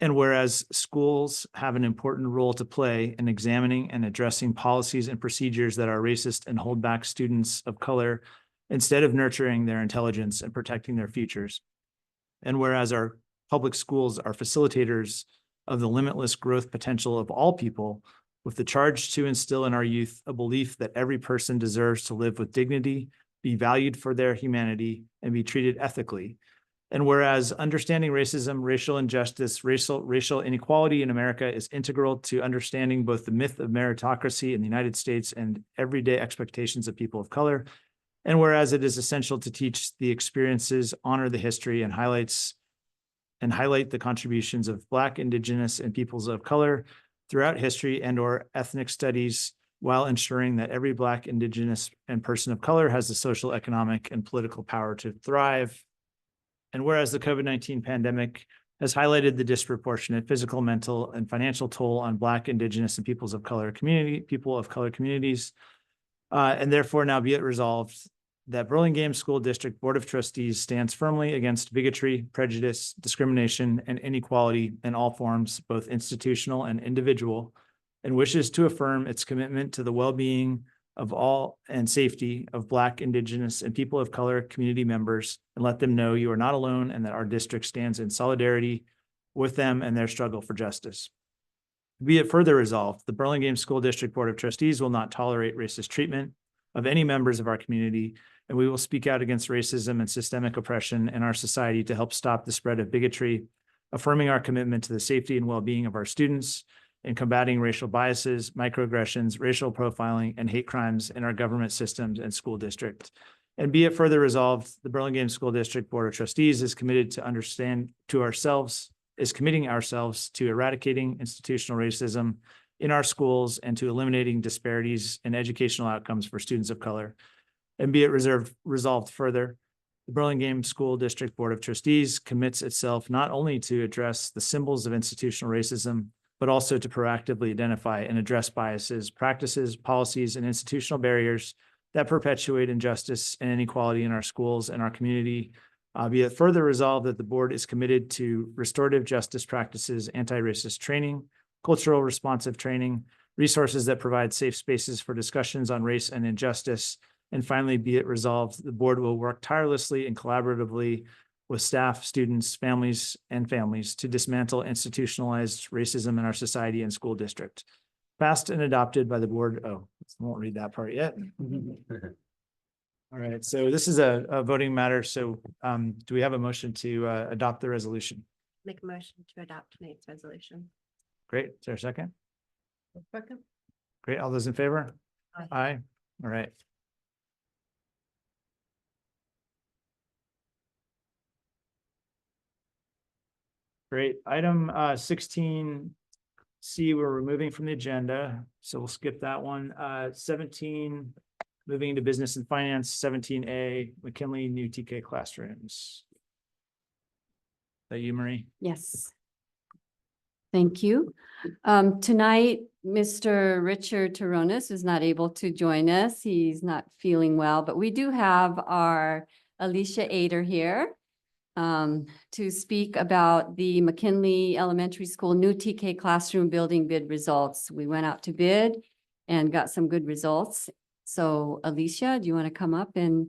And whereas schools have an important role to play in examining and addressing policies and procedures that are racist and hold back students of color instead of nurturing their intelligence and protecting their futures. And whereas our public schools are facilitators of the limitless growth potential of all people, with the charge to instill in our youth a belief that every person deserves to live with dignity, be valued for their humanity, and be treated ethically. And whereas understanding racism, racial injustice, racial inequality in America is integral to understanding both the myth of meritocracy in the United States and everyday expectations of people of color. And whereas it is essential to teach the experiences, honor the history, and highlight the contributions of Black, Indigenous, and peoples of color throughout history and/or ethnic studies, while ensuring that every Black, Indigenous, and person of color has the social, economic, and political power to thrive. And whereas the COVID-19 pandemic has highlighted the disproportionate physical, mental, and financial toll on Black, Indigenous, and people of color communities, and therefore now be it resolved that Burlingame School District Board of Trustees stands firmly against bigotry, prejudice, discrimination, and inequality in all forms, both institutional and individual, and wishes to affirm its commitment to the well-being of all and safety of Black, Indigenous, and people of color community members, and let them know you are not alone and that our district stands in solidarity with them and their struggle for justice. Be it further resolved, the Burlingame School District Board of Trustees will not tolerate racist treatment, of any members of our community, and we will speak out against racism and systemic oppression in our society to help stop the spread of bigotry, affirming our commitment to the safety and well-being of our students, and combating racial biases, microaggressions, racial profiling, and hate crimes in our government systems and school district. And be it further resolved, the Burlingame School District Board of Trustees is committed committing ourselves to eradicating institutional racism in our schools and to eliminating disparities in educational outcomes for students of color. And be it resolved further, the Burlingame School District Board of Trustees commits itself not only to address the symbols of institutional racism, but also to proactively identify and address biases, practices, policies, and institutional barriers that perpetuate injustice and inequality in our schools and our community. Be it further resolved that the board is committed to restorative justice practices, anti-racist training, cultural responsive training, resources that provide safe spaces for discussions on race and injustice. And finally, be it resolved, the board will work tirelessly and collaboratively with staff, students, families to dismantle institutionalized racism in our society and school district. Passed and adopted by the board. Oh, I won't read that part yet. All right, so this is a voting matter. So do we have a motion to adopt the resolution? Make a motion to adopt tonight's resolution. Great. Is there a second? Second. Great. All those in favor? Aye. Aye. All right. Great. Item 16C, we're removing from the agenda, so we'll skip that one. 17, moving into business and finance. 17A, McKinley new TK classrooms. Is that you, Marie? Yes. Thank you. Tonight, Mr. Richard Taronis is not able to join us. He's not feeling well, but we do have our Alicia Ader here to speak about the McKinley Elementary School new TK classroom building bid results. We went out to bid and got some good results. So Alicia, do you want to come up and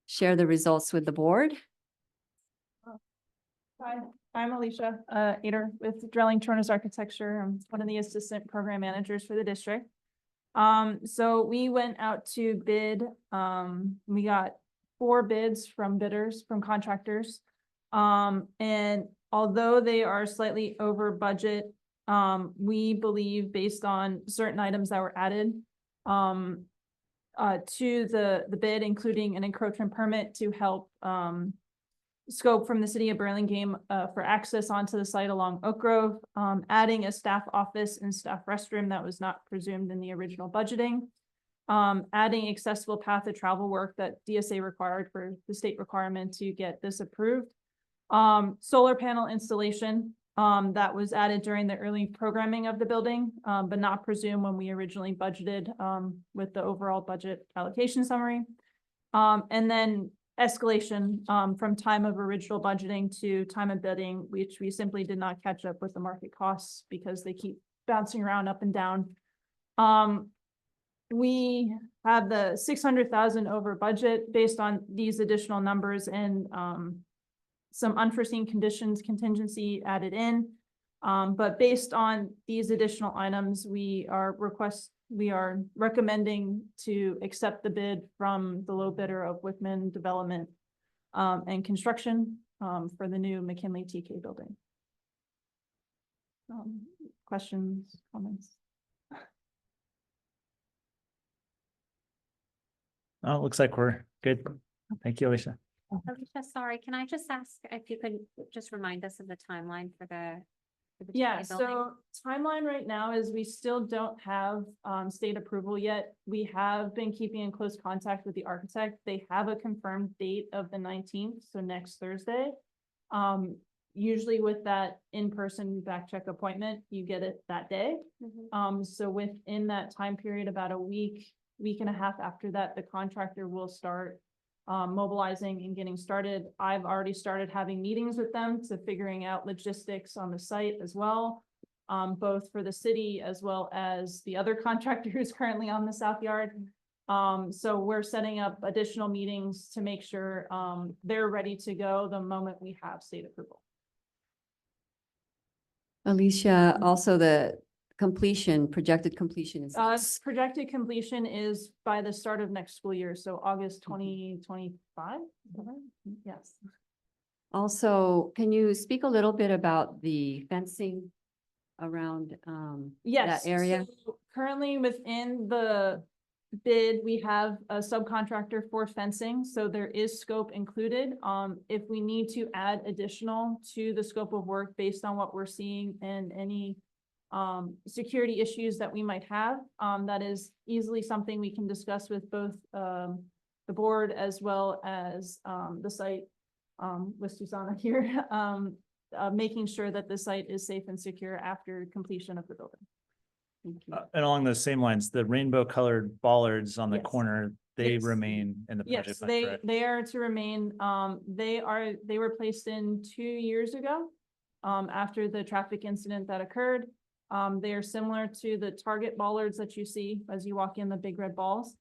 share the results with the board? Hi, I'm Alicia Ader with Drilling Turner's Architecture. I'm one of the assistant program managers for the district. So we went out to bid. We got 4 bids from contractors. And although they are slightly over budget, we believe based on certain items that were added to the bid, including an encroachment permit to help scope from the city of Burlingame for access onto the site along Oak Grove, adding a staff office and staff restroom that was not presumed in the original budgeting, adding accessible path of travel work that DSA required for the state requirement to get this approved, solar panel installation that was added during the early programming of the building, but not presumed when we originally budgeted with the overall budget allocation summary, and then escalation from time of original budgeting to time of bidding, which we simply did not catch up with the market costs because they keep bouncing around up and down. We have the 600,000 over budget based on these additional numbers and some unforeseen conditions contingency added in. But based on these additional items, we are recommending to accept the bid from the low bidder of Wickman Development and Construction for the new McKinley TK building. Questions, comments? Oh, it looks like we're good. Thank you, Alicia. Alicia, sorry, can I just ask if you could just remind us of the timeline for the Yeah, TK building? so timeline right now is we still don't have state approval yet. We have been keeping in close contact with the architect. They have a confirmed date of the 19th, so next Thursday. Usually with that in-person back check appointment, you get it that day. So within that time period, about a week and a half after that, the contractor will start mobilizing and getting started. I've already started having meetings with them to figuring out logistics on the site as well, both for the city as well as the other contractor who's currently on the South Yard. So we're setting up additional meetings to make sure they're ready to go the moment we have state approval. Alicia, also the completion, projected completion is? Projected completion is by the start of next school year, so August 2025. Yes. Also, can you speak a little bit about the fencing around Yes. that area? So currently within the bid, we have a subcontractor for fencing, so there is scope included. If we need to add additional to the scope of work based on what we're seeing and any security issues that we might have, that is easily something we can discuss with both the board as well as the site with Susanna here, making sure that the site is safe and secure after completion of the building. Thank you. And along those same lines, the rainbow colored bollards on the Yes. corner, they Yes. remain in the project. Yes, plan, correct? they are to remain, they were placed in 2 years ago, after the traffic incident that occurred. They are similar to the target bollards that you see as you walk in, the big red balls.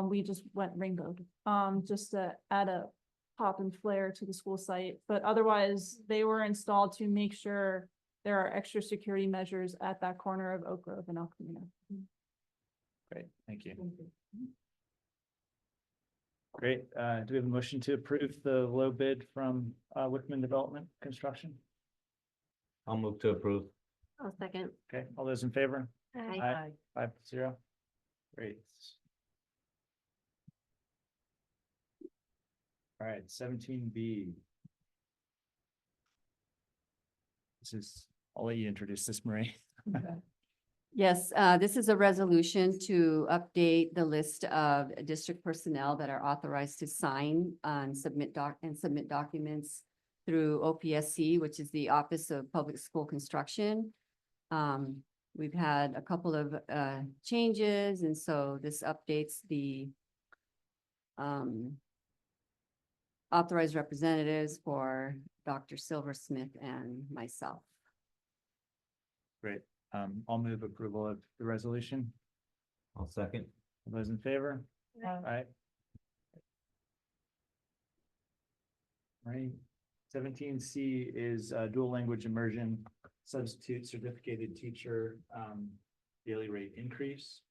We just went rainbowed, just to add a pop and flare to the school site, but otherwise they were installed to make sure there are extra security measures at that corner of Oak Grove and El Camino. Great, thank you. Great, do we have a motion to approve the low bid from Wickman Development Construction? I'll move to approve. I'll second. Okay, all those in favor? Aye. 5-0. Great. All right, 17B. This is, I'll let you introduce this, Marie. Yes, this is a resolution to update the list of district personnel that are authorized to sign and submit documents through OPSC, which is the Office of Public School Construction. We've had a couple of changes, and so this updates the authorized representatives for Dr. Silversmith and myself. Great. I'll move approval of the resolution. I'll second. All those in favor? Aye. Right. 17C is dual language immersion substitute certificated teacher daily rate increase.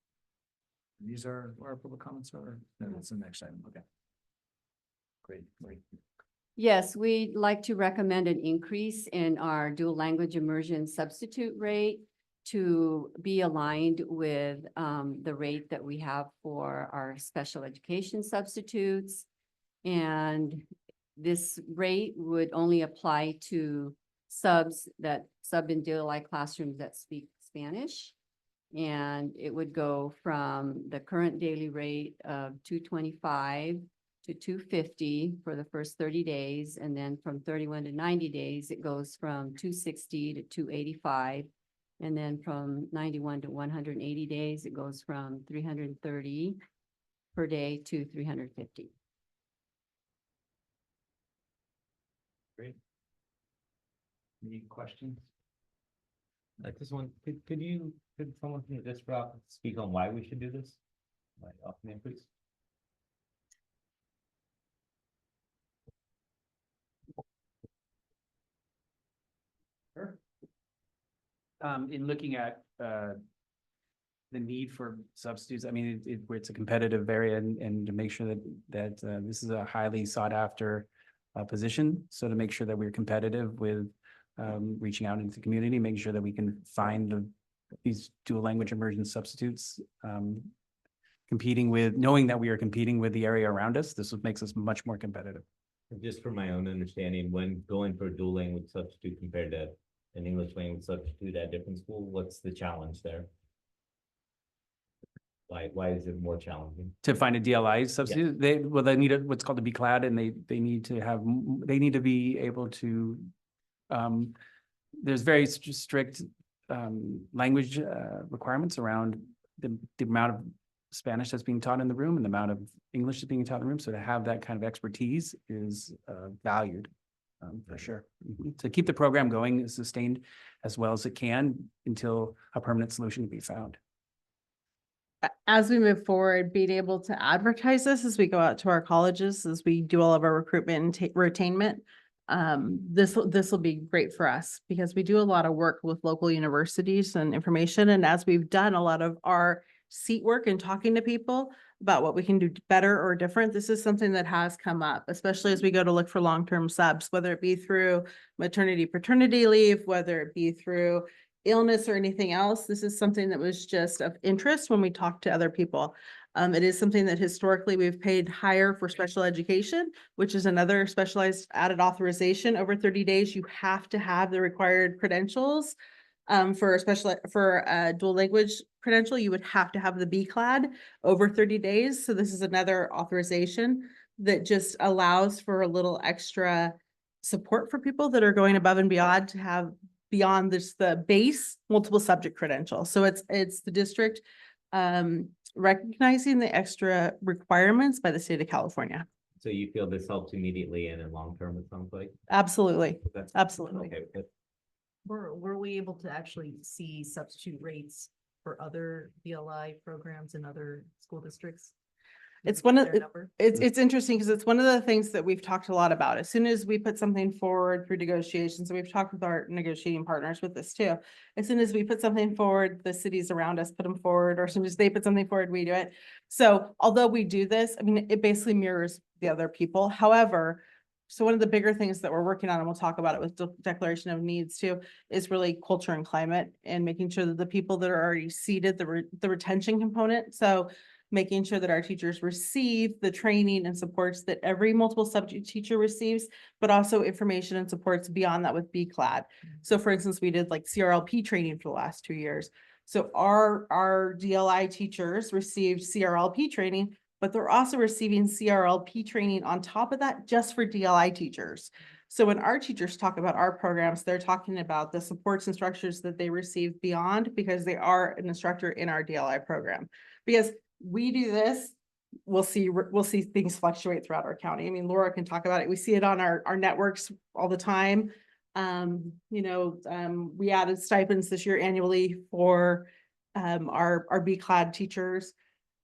And these are our public comments, or no, that's the next item. Okay. Great. Yes, we'd like to recommend an increase in our dual language immersion substitute rate to be aligned with the rate that we have for our special education substitutes. And this rate would only apply to subs that sub in DLI classrooms that speak Spanish. And it would go from the current daily rate of $225 to $250 for the first 30 days. And then from 31 to 90 days, it goes from $260 to $285. And then from 91 to 180 days, it goes from $330 per day to $350. Great. Any questions? I just want, could someone from the district speak on why we should do this? Like, offhand, please. Sure. In looking at the need for substitutes, I mean, it's a competitive area, and to make sure that this is a highly sought after position. So to make sure that we're competitive with reaching out into the community, making sure that we can find these dual language immersion substitutes, competing with, knowing that we are competing with the area around us, this makes us much more competitive. Just for my own understanding, when going for a dual language substitute compared to an English language substitute at a different school, what's the challenge there? Why is it more challenging? To find a DLI substitute, they need what's called to be cloud, and they need to be able to, there's very strict language requirements around the amount of Spanish that's being taught in the room and the amount of English that's being taught in the room. So to have that kind of expertise is valued for sure. To keep the program going, sustained as well as it can until a permanent solution can be found. As we move forward, being able to advertise this as we go out to our colleges, as we do all of our recruitment and retainment, this will be great for us because we do a lot of work with local universities and information. And as we've done a lot of our seat work and talking to people about what we can do better or different, this is something that has come up, especially as we go to look for long-term subs, whether it be through maternity, paternity leave, whether it be through illness or anything else. This is something that was just of interest when we talk to other people. It is something that historically we've paid higher for special education, which is another specialized added authorization. Over 30 days, you have to have the required credentials. For a dual language credential, you would have to have the BCLAD over 30 days. So this is another authorization that just allows for a little extra support for people that are going above and beyond to have beyond this, the base multiple subject credential. So it's the district recognizing the extra requirements by the state of California. So you feel this helps immediately and in long term, it sounds like? Absolutely, That's- absolutely. Okay, good. Were we able to actually see substitute rates for other BLI programs in other school districts? It's one of, Their number? it's interesting because it's one of the things that we've talked a lot about. As soon as we put something forward through negotiations, and we've talked with our negotiating partners with this too. As soon as we put something forward, the cities around us put them forward, or as soon as they put something forward, we do it. So although we do this, I mean, it basically mirrors the other people. However, so one of the bigger things that we're working on, and we'll talk about it with declaration of needs too, is really culture and climate and making sure that the people that are already seated, the retention component. So making sure that our teachers receive the training and supports that every multiple subject teacher receives, but also information and supports beyond that with BCLAD. So for instance, we did like CRLP training for the last 2 years. So our DLI teachers received CRLP training, but they're also receiving CRLP training on top of that just for DLI teachers. So when our teachers talk about our programs, they're talking about the supports and structures that they receive beyond because they are an instructor in our DLI program. Because we do this, we'll see things fluctuate throughout our county. I mean, Laura can talk about it. We see it on our networks all the time. We added stipends this year annually for our BCLAD teachers.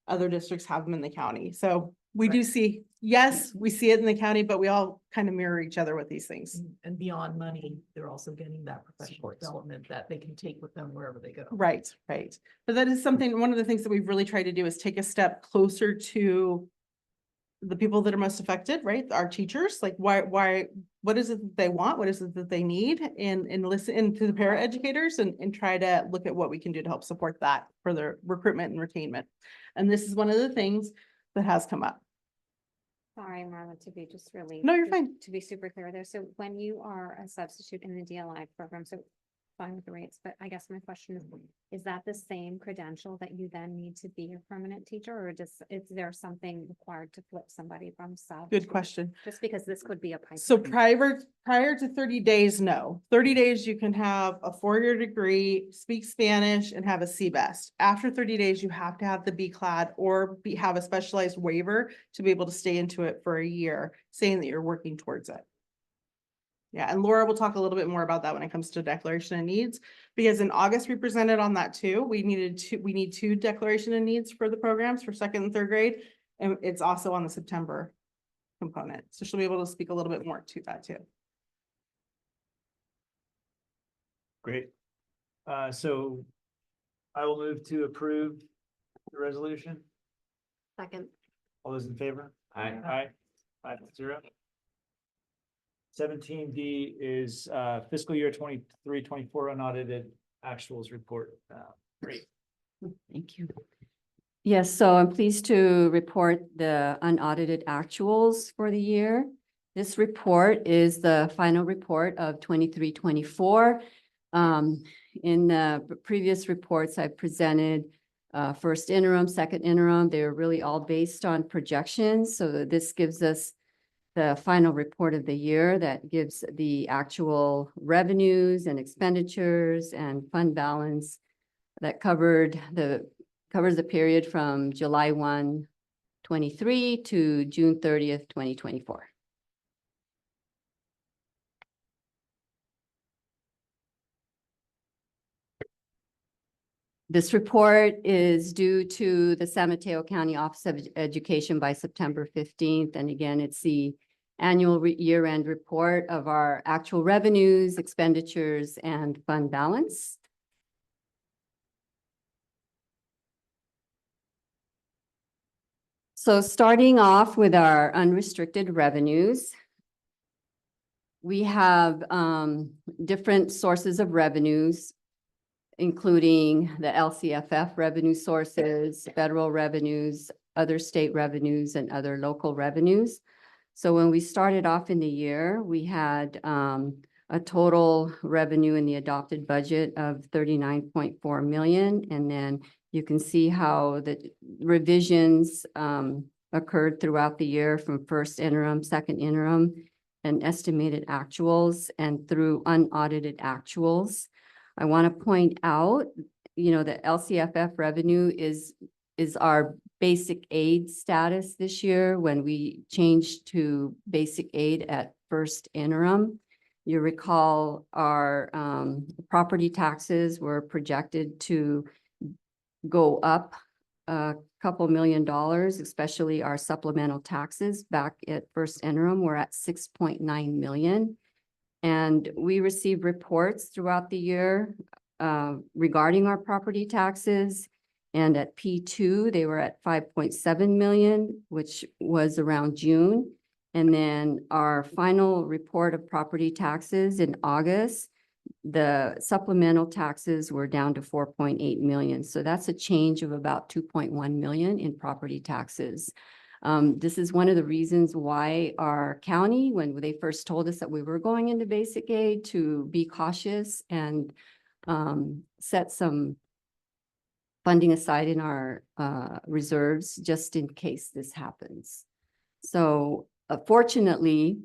Other districts have them in the county. So we do see, yes, we see it in the county, but we all kind of mirror each other with these things. And beyond money, they're also getting that professional development that they can take with them wherever they go. Right, right. But that is something, one of the things that we've really tried to do is take a step closer to the people that are most affected, right? Our teachers, like what is it that they want? What is it that they need? And listen to the para educators and try to look at what we can do to help support that for their recruitment and retainment. And this is one of the things that has come up. Sorry, Marla, to be just really. No, you're just fine. To be super clear there. So when you are a substitute in the DLI program, so fine with the rates, but I guess my question is that the same credential that you then need to be a permanent teacher, or is there something required to flip somebody from sub? Good question. Just because this could be a pipeline. So prior to 30 days, no. 30 days, you can have a 4-year degree, speak Spanish, and have a CBEST. After 30 days, you have to have the BCLAD or have a specialized waiver to be able to stay into it for a year, saying that you're working towards it. Yeah, and Laura will talk a little bit more about that when it comes to declaration of needs, because in August we presented on that too. We need 2 declaration of needs for the programs for 2nd and 3rd grade, and it's also on the September component. So she'll be able to speak a little bit more to that too. Great. So I will move to approve the resolution. Second. All those in favor? Aye. Aye. 5-0. 17D is fiscal year 23-24 unaudited actuals report. Great. Thank you. Yes, so I'm pleased to report the unaudited actuals for the year. This report is the final report of 23-24. In the previous reports, I presented first interim, second interim. They were really all based on projections. So this gives us the final report of the year that gives the actual revenues and expenditures and fund balance that covers the period from July 1, 23 to June 30th, 2024. This report is due to the San Mateo County Office of Education by September 15th. And again, it's the annual year-end report of our actual revenues, expenditures, and fund balance. So starting off with our unrestricted revenues, we have different sources of revenues, including the LCFF revenue sources, federal revenues, other state revenues, and other local revenues. So when we started off in the year, we had a total revenue in the adopted budget of 39.4 million. And then you can see how the revisions occurred throughout the year from first interim, second interim, and estimated actuals and through unaudited actuals. I want to point out, the LCFF revenue is our basic aid status this year when we changed to basic aid at first interim. You recall our property taxes were projected to go up a couple $1 million, especially our supplemental taxes back at first interim. We're at 6.9 million. And we received reports throughout the year regarding our property taxes. And at P2, they were at 5.7 million, which was around June. And then our final report of property taxes in August, the supplemental taxes were down to 4.8 million. So that's a change of about 2.1 million in property taxes. This is one of the reasons why our county, when they first told us that we were going into basic aid, to be cautious and set some funding aside in our reserves just in case this happens. So fortunately,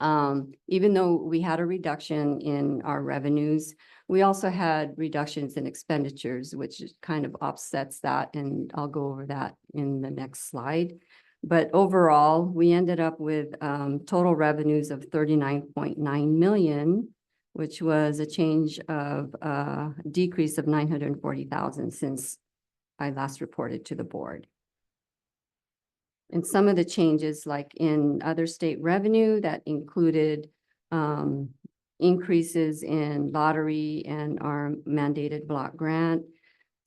even though we had a reduction in our revenues, we also had reductions in expenditures, which kind of offsets that, and I'll go over that in the next slide. But overall, we ended up with total revenues of 39.9 million, which was a change of decrease of 940,000 since I last reported to the board. And some of the changes, like in other state revenue, that included increases in lottery and our mandated block grant.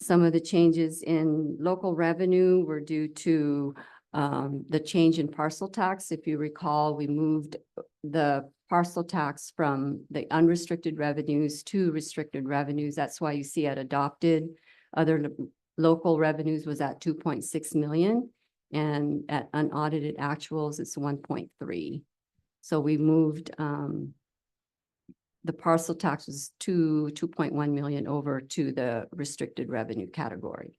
Some of the changes in local revenue were due to the change in parcel tax. If you recall, we moved the parcel tax from the unrestricted revenues to restricted revenues. That's why you see at adopted, other local revenues was at 2.6 million. And at unaudited actuals, it's 1.3. So we moved the parcel taxes to 2.1 million over to the restricted revenue category.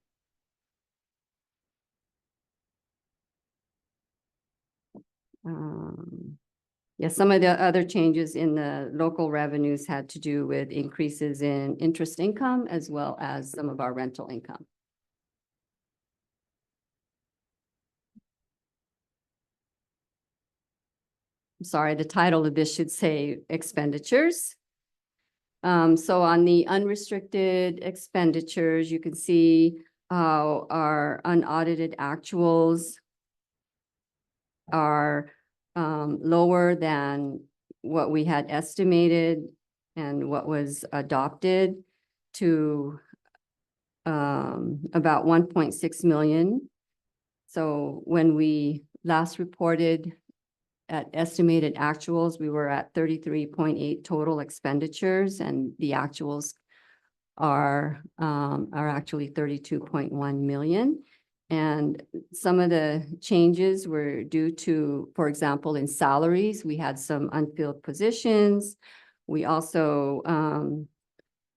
Yeah, some of the other changes in the local revenues had to do with increases in interest income as well as some of our rental income. Sorry, the title of this should say expenditures. So on the unrestricted expenditures, you can see how our unaudited actuals are lower than what we had estimated and what was adopted to about 1.6 million. So when we last reported at estimated actuals, we were at 33.8 total expenditures, and the actuals are actually 32.1 million. And some of the changes were due to, for example, in salaries, we had some unfilled positions. We also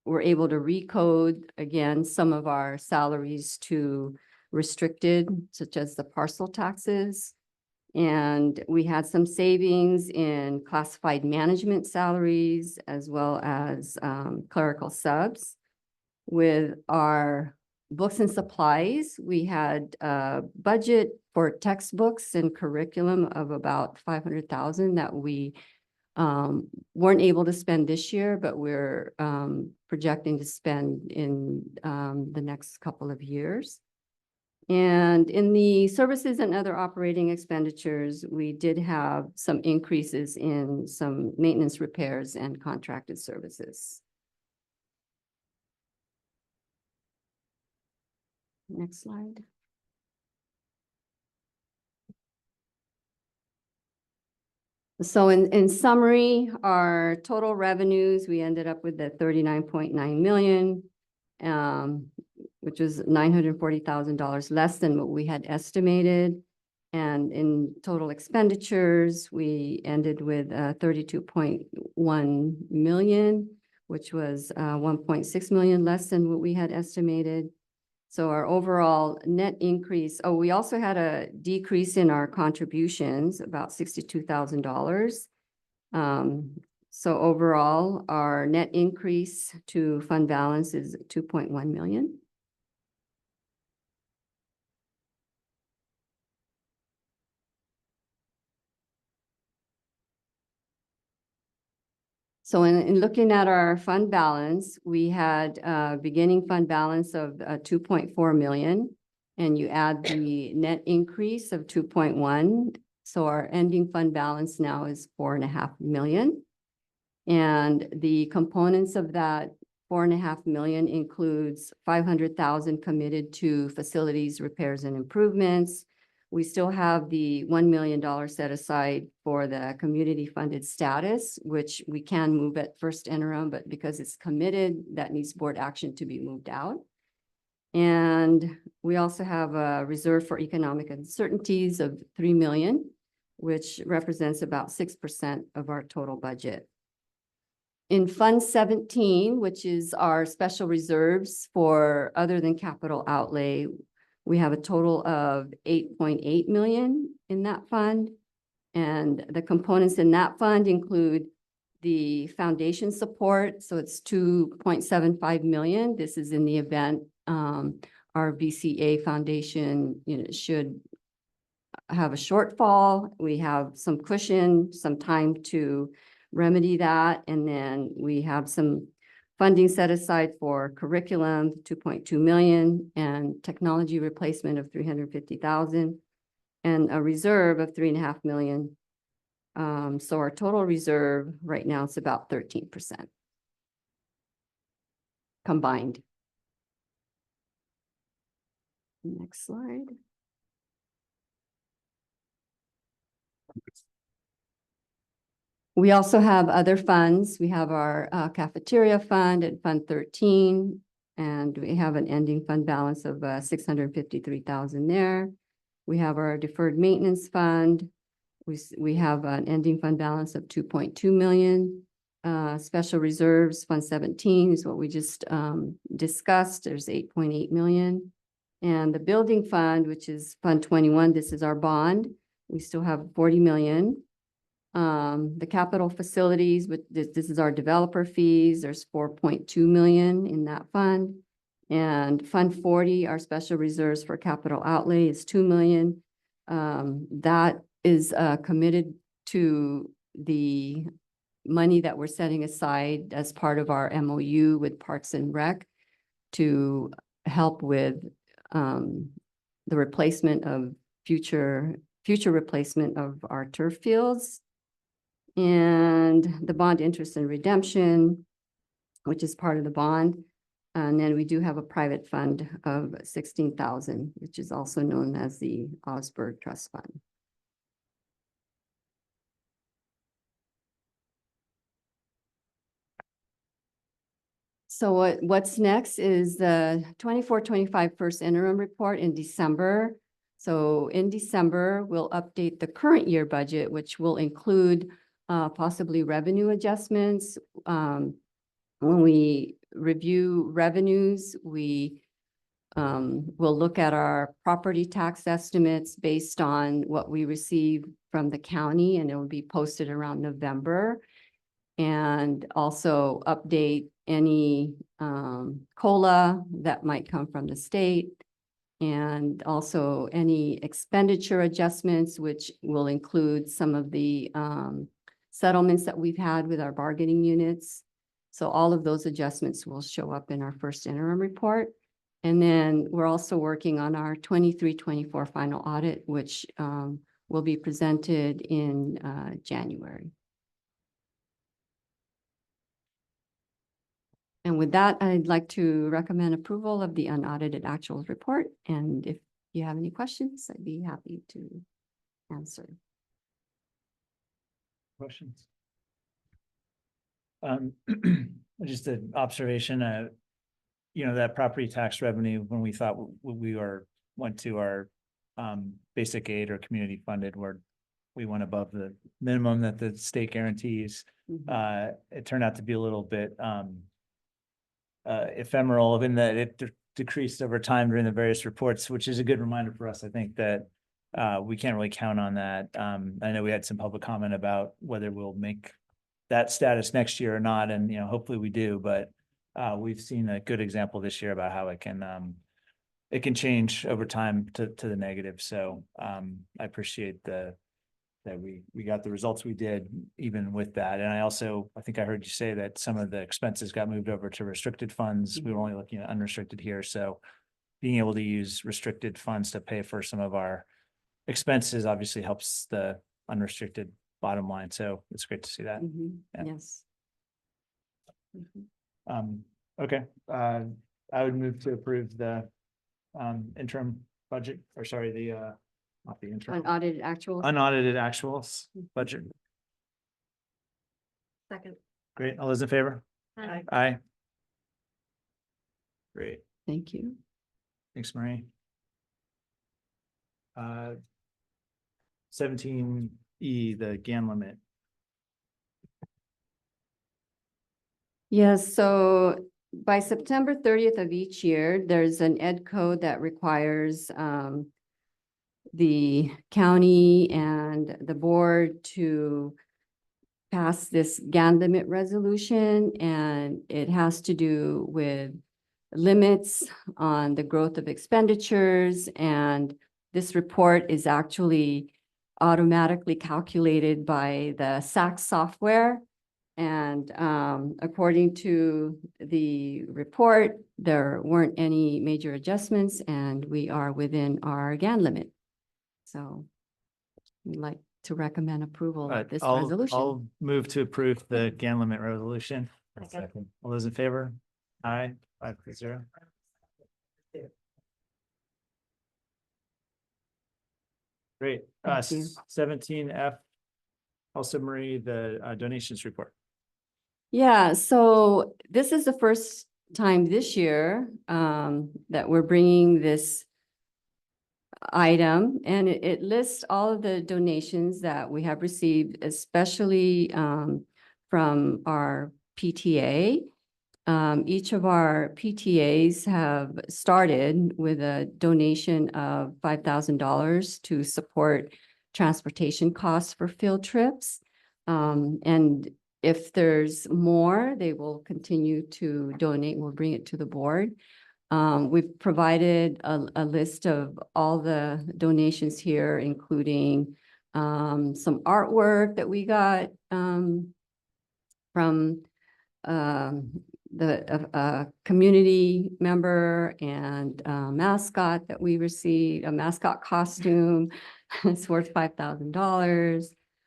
were able to recode, again, some of our salaries to restricted, such as the parcel taxes. And we had some savings in classified management salaries as well as clerical subs. With our books and supplies, we had a budget for textbooks and curriculum of about 500,000 that we weren't able to spend this year, but we're projecting to spend in the next couple of years. And in the services and other operating expenditures, we did have some increases in some maintenance repairs and contracted services. Next slide. So in summary, our total revenues, we ended up with the 39.9 million, which was $940,000 less than what we had estimated. And in total expenditures, we ended with 32.1 million, which was 1.6 million less than what we had estimated. So our overall net increase, oh, we also had a decrease in our contributions, about $62,000. So overall, our net increase to fund balance is 2.1 million. So in looking at our fund balance, we had a beginning fund balance of 2.4 million, and you add the net increase of 2.1. So our ending fund balance now is 4.5 million. And the components of that 4.5 million includes 500,000 committed to facilities, repairs, and improvements. We still have the $1 million set aside for the community funded status, which we can move at first interim, but because it's committed, that needs board action to be moved out. And we also have a reserve for economic uncertainties of 3 million, which represents about 6% of our total budget. In Fund 17, which is our special reserves for other than capital outlay, we have a total of 8.8 million in that fund. And the components in that fund include the foundation support. So it's 2.75 million. This is in the event our VCA foundation, should have a shortfall. We have some cushion, some time to remedy that. And then we have some funding set aside for curriculum, 2.2 million, and technology replacement of 350,000, and a reserve of 3.5 million. So our total reserve right now is about 13% combined. Next slide. We also have other funds. We have our cafeteria fund at Fund 13, and we have an ending fund balance of 653,000 there. We have our deferred maintenance fund. We have an ending fund balance of 2.2 million. Special reserves, Fund 17 is what we just discussed. There's 8.8 million. And the building fund, which is Fund 21, this is our bond. We still have 40 million. The capital facilities, but this is our developer fees. There's 4.2 million in that fund. And Fund 40, our special reserves for capital outlay is 2 million. That is committed to the money that we're setting aside as part of our MOU with Parks and Rec to help with the replacement of future replacement of our turf fields. And the bond interest and redemption, which is part of the bond. And then we do have a private fund of 16,000, which is also known as the Osberg Trust Fund. So what's next is the 24-25 first interim report in December. So in December, we'll update the current year budget, which will include possibly revenue adjustments. When we review revenues, we will look at our property tax estimates based on what we receive from the county, and it will be posted around November. And also update any COLA that might come from the state, and also any expenditure adjustments, which will include some of the settlements that we've had with our bargaining units. So all of those adjustments will show up in our first interim report. And then we're also working on our 23-24 final audit, which will be presented in January. And with that, I'd like to recommend approval of the unaudited actuals report. And if you have any questions, I'd be happy to answer. Questions? Just an observation, that property tax revenue, when we thought went to our basic aid or community funded, where we went above the minimum that the state guarantees. It turned out to be a little bit ephemeral in that it decreased over time during the various reports, which is a good reminder for us. I think that we can't really count on that. I know we had some public comment about whether we'll make that status next year or not, and hopefully we do. But we've seen a good example this year about how it can change over time to the negative. So I appreciate that we got the results we did even with that. And I think I heard you say that some of the expenses got moved over to restricted funds. We were only looking at unrestricted here. So being able to use restricted funds to pay for some of our expenses obviously helps the unrestricted bottom line. So it's great to see that. Yeah. Yes. Okay, I would move to approve the interim budget, or sorry, not the interim. Unaudited actuals. Unaudited actuals budget. Second. Great. All those in favor? Aye. Aye. Great. Thank you. Thanks, Marie. 17E, the GAN limit. Yes, so by September 30th of each year, there's an ed code that requires the county and the board to pass this GAN limit resolution, and it has to do with limits on the growth of expenditures. And this report is actually automatically calculated by the SAC software. And according to the report, there weren't any major adjustments, and we are within our GAN limit. So we'd like to recommend approval of this resolution. I'll move to approve the GAN limit resolution. Second. All those in favor? Aye, 5-0. Great. Thank you. 17F. Also, Marie, the donations report. Yeah, so this is the first time this year that we're bringing this item, and it lists all of the donations that we have received, especially from our PTA. Each of our PTAs have started with a donation of $5,000 to support transportation costs for field trips. And if there's more, they will continue to donate. We'll bring it to the board. We've provided a list of all the donations here, including some artwork that we got from the community member, and mascot that we received, a mascot costume. It's worth $5,000.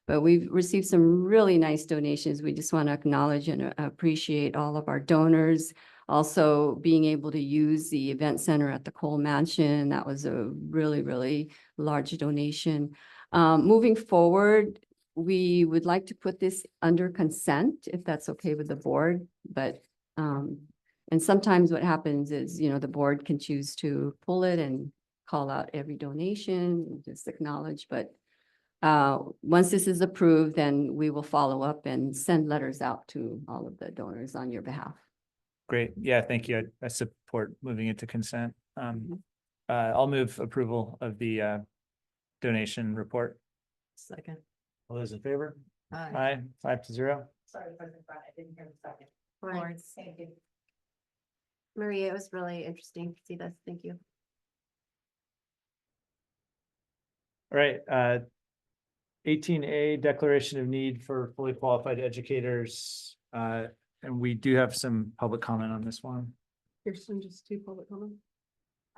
But we've received some really nice donations. We just want to acknowledge and appreciate all of our donors. Also, being able to use the event center at the Cole Mansion, that was a really, really large donation. Moving forward, we would like to put this under consent, if that's okay with the board. But and sometimes what happens is, the board can choose to pull it and call out every donation and just acknowledge. But once this is approved, then we will follow up and send letters out to all of the donors on your behalf. Great. Yeah, thank you. I support moving it to consent. I'll move approval of the donation report. Second. All those in favor? Aye. Aye, 5-0. Sorry, President Brown, I didn't hear the second. Lawrence. Thank you. Maria, it was really interesting to see this. Thank you. All right, 18A, declaration of need for fully qualified educators. And we do have some public comment on this one. Here's some just two public comments.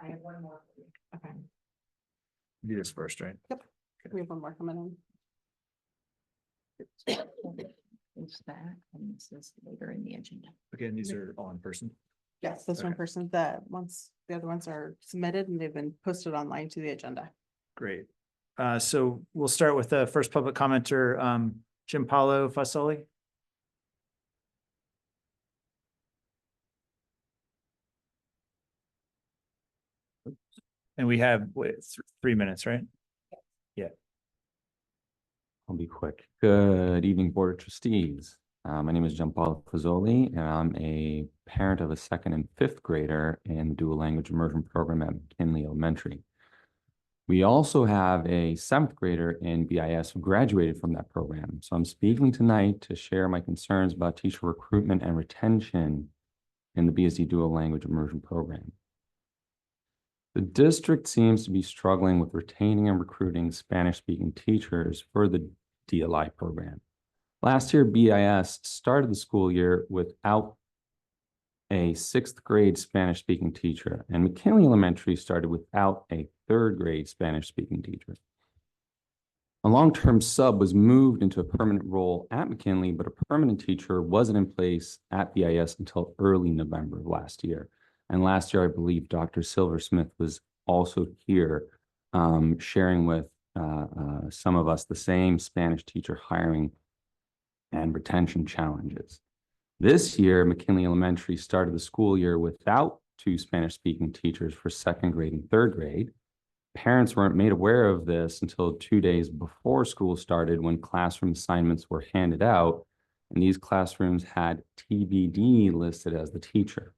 I have one more. Okay, Do this first, right? we have one more coming in. It's that, and this is later in the agenda. Okay, and these are all in person. Yes, this one Okay. person, the other ones are submitted and they've been posted online to the agenda. Great. So we'll start with the first public commenter, Jim Paulo Fasoli. And we have, 3 minutes, right? I'll be quick. Good evening, Board of Trustees. My name is Gianpaolo Fazzoli, and I'm a parent of a 2nd and 5th grader in the dual language immersion program at McKinley Elementary. We also have a 7th grader in BIS who graduated from that program. So I'm speaking tonight to share my concerns about teacher recruitment and retention in the BSD dual language immersion program. The district seems to be struggling with retaining and recruiting Spanish-speaking teachers for the DLI program. Last year, BIS started the school year without a 6th grade Spanish-speaking teacher, and McKinley Elementary started without a 3rd grade Spanish-speaking teacher. A long-term sub was moved into a permanent role at McKinley, but a permanent teacher wasn't in place at BIS until early November of last year. And last year, I believe Dr. Silversmith was also here sharing with some of us the same Spanish teacher hiring and retention challenges. This year, McKinley Elementary started the school year without 2 Spanish-speaking teachers for 2nd grade and 3rd grade. Parents weren't made aware of this until 2 days before school started, when classroom assignments were handed out, and these classrooms had TBD listed as the teacher.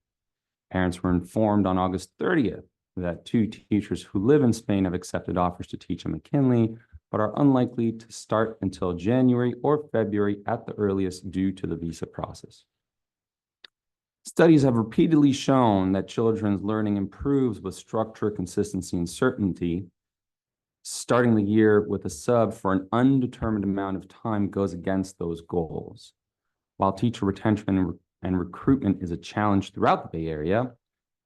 Parents were informed on August 30th that 2 teachers who live in Spain have accepted offers to teach at McKinley, but are unlikely to start until January or February at the earliest due to the visa process. Studies have repeatedly shown that children's learning improves with structure, consistency, and certainty. Starting the year with a sub for an undetermined amount of time goes against those goals. While teacher retention and recruitment is a challenge throughout the Bay Area,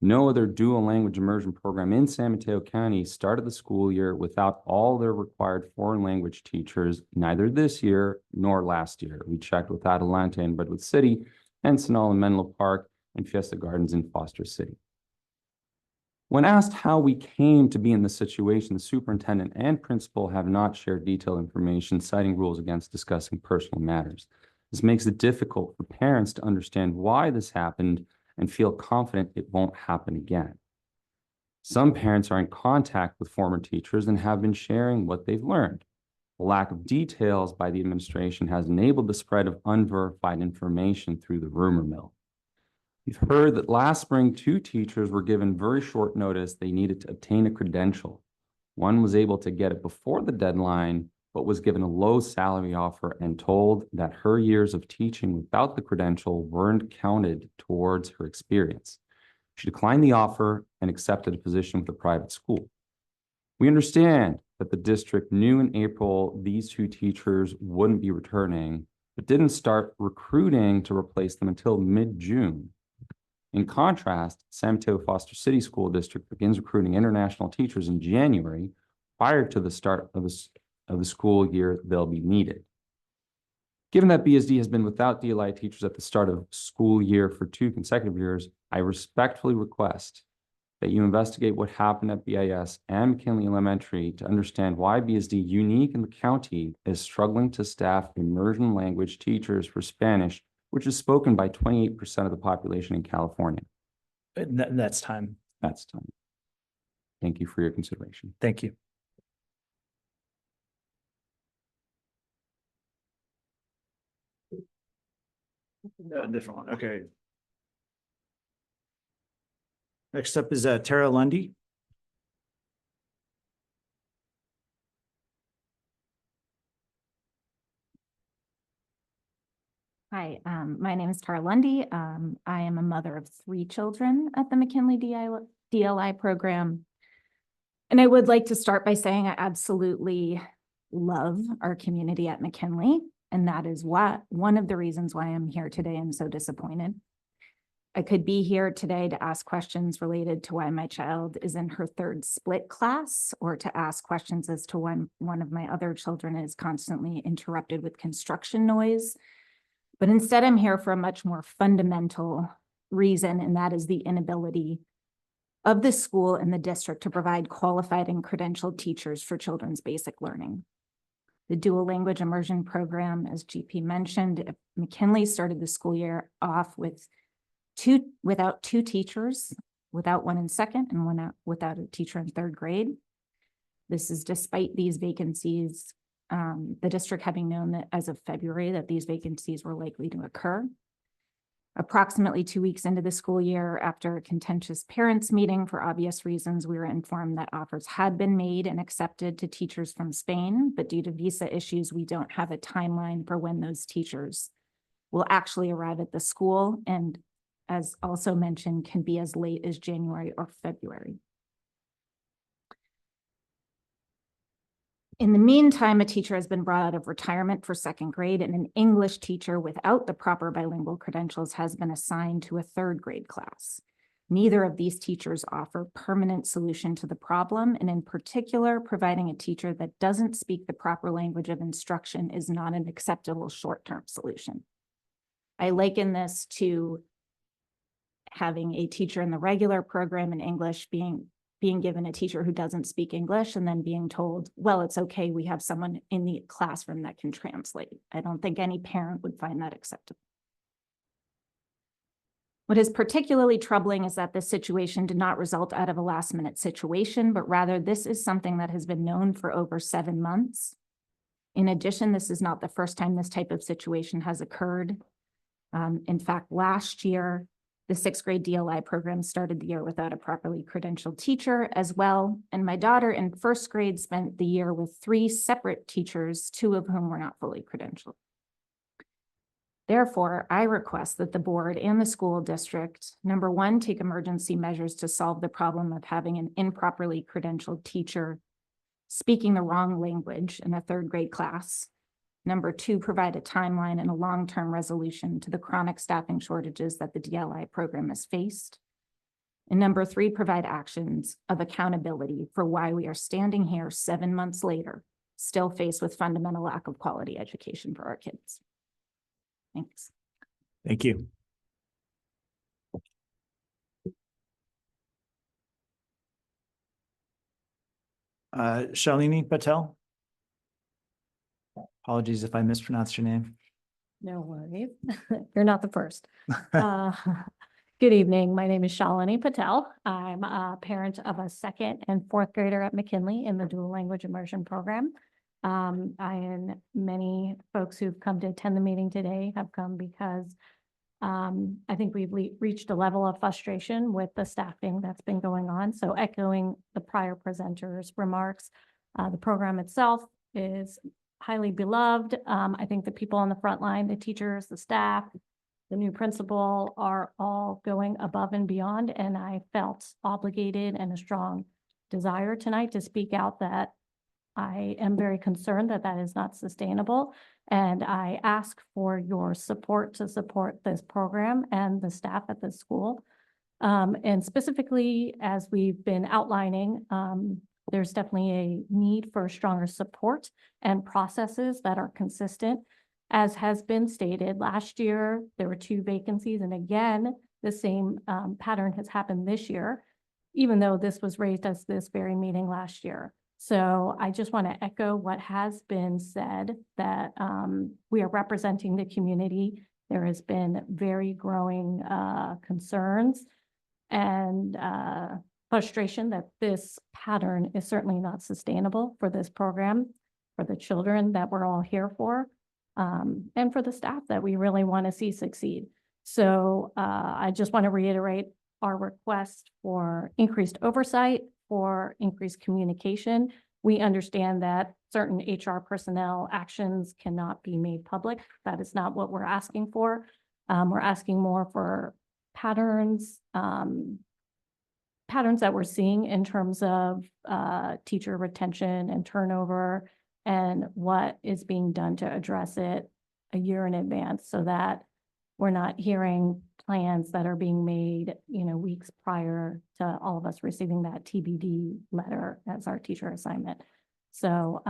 no other dual language immersion program in San Mateo County started the school year without all their required foreign language teachers, neither this year nor last year. We checked with Adelante in Redwood City, Encinal in Menlo Park, and Fiesta Gardens in Foster City. When asked how we came to be in this situation, the superintendent and principal have not shared detailed information, citing rules against discussing personal matters. This makes it difficult for parents to understand why this happened and feel confident it won't happen again. Some parents are in contact with former teachers and have been sharing what they've learned. The lack of details by the administration has enabled the spread of unverified information through the rumor mill. We've heard that last spring, 2 teachers were given very short notice they needed to obtain a credential. One was able to get it before the deadline, but was given a low salary offer and told that her years of teaching without the credential weren't counted towards her experience. She declined the offer and accepted a position with a private school. We understand that the district knew in April these 2 teachers wouldn't be returning, but didn't start recruiting to replace them until mid-June. In contrast, San Mateo Foster City School District begins recruiting international teachers in January, prior to the start of the school year they'll be needed. Given that BSD has been without DLI teachers at the start of school year for 2 consecutive years, I respectfully request that you investigate what happened at BIS and McKinley Elementary to understand why BSD, unique in the county, is struggling to staff immersion language teachers for Spanish, which is spoken by 28% of the population in California. That's time. That's time. Thank you for your consideration. Thank you. A different one. Okay. Next up is Tara Lundy. Hi, my name is Tara Lundy. I am a mother of 3 children at the McKinley DLI program. And I would like to start by saying I absolutely love our community at McKinley. And that is one of the reasons why I'm here today. I'm so disappointed. I could be here today to ask questions related to why my child is in her third split class, or to ask questions as to when one of my other children is constantly interrupted with construction noise. But instead, I'm here for a much more fundamental reason, and that is the inability of the school and the district to provide qualified and credentialed teachers for children's basic learning. The dual language immersion program, as GP mentioned, at McKinley started the school year off without two teachers, without one in second and without a teacher in third grade. This is despite these vacancies, the district having known that as of February that these vacancies were likely to occur. Approximately 2 weeks into the school year, after a contentious parents meeting, for obvious reasons, we were informed that offers had been made and accepted to teachers from Spain, but due to visa issues, we don't have a timeline for when those teachers will actually arrive at the school, and as also mentioned, can be as late as January or February. In the meantime, a teacher has been brought out of retirement for second grade, and an English teacher without the proper bilingual credentials has been assigned to a third grade class. Neither of these teachers offer permanent solution to the problem, and in particular, providing a teacher that doesn't speak the proper language of instruction is not an acceptable short-term solution. I liken this to having a teacher in the regular program in English being given a teacher who doesn't speak English and then being told, well, it's okay, we have someone in the classroom that can translate. I don't think any parent would find that acceptable. What is particularly troubling is that this situation did not result out of a last-minute situation, but rather this is something that has been known for over 7 months. In addition, this is not the first time this type of situation has occurred. In fact, last year, the 6th grade DLI program started the year without a properly credentialed teacher as well. And my daughter in 1st grade spent the year with 3 separate teachers, 2 of whom were not fully credentialed. Therefore, I request that the board and the school district, number 1, take emergency measures to solve the problem of having an improperly credentialed teacher speaking the wrong language in a 3rd grade class. Number 2, provide a timeline and a long-term resolution to the chronic staffing shortages that the DLI program has faced. And number 3, provide actions of accountability for why we are standing here 7 months later, still faced with fundamental lack of quality education for our kids. Thanks. Thank you. Shalini Patel. Apologies if I mispronounced your name. No worries. You're not the first. Good evening. My name is Shalini Patel. I'm a parent of a 2nd and 4th grader at McKinley in the dual language immersion program. I and many folks who've come to attend the meeting today have come because I think we've reached a level of frustration with the staffing that's been going on. So echoing the prior presenter's remarks, the program itself is highly beloved. I think the people on the front line, the teachers, the staff, the new principal are all going above and beyond. And I felt obligated and a strong desire tonight to speak out that I am very concerned that that is not sustainable. And I ask for your support to support this program and the staff at the school. And specifically, as we've been outlining, there's definitely a need for stronger support and processes that are consistent. As has been stated, last year, there were 2 vacancies. And again, the same pattern has happened this year, even though this was raised as this very meeting last year. So I just want to echo what has been said, that we are representing the community. There has been very growing concerns and frustration that this pattern is certainly not sustainable for this program, for the children that we're all here for, and for the staff that we really want to see succeed. So I just want to reiterate our request for increased oversight, for increased communication. We understand that certain HR personnel actions cannot be made public. That is not what we're asking for. We're asking more for patterns, patterns that we're seeing in terms of teacher retention and turnover, and what is being done to address it a year in advance, so that we're not hearing plans that are being made, weeks prior to all of us receiving that TBD letter as our teacher assignment. So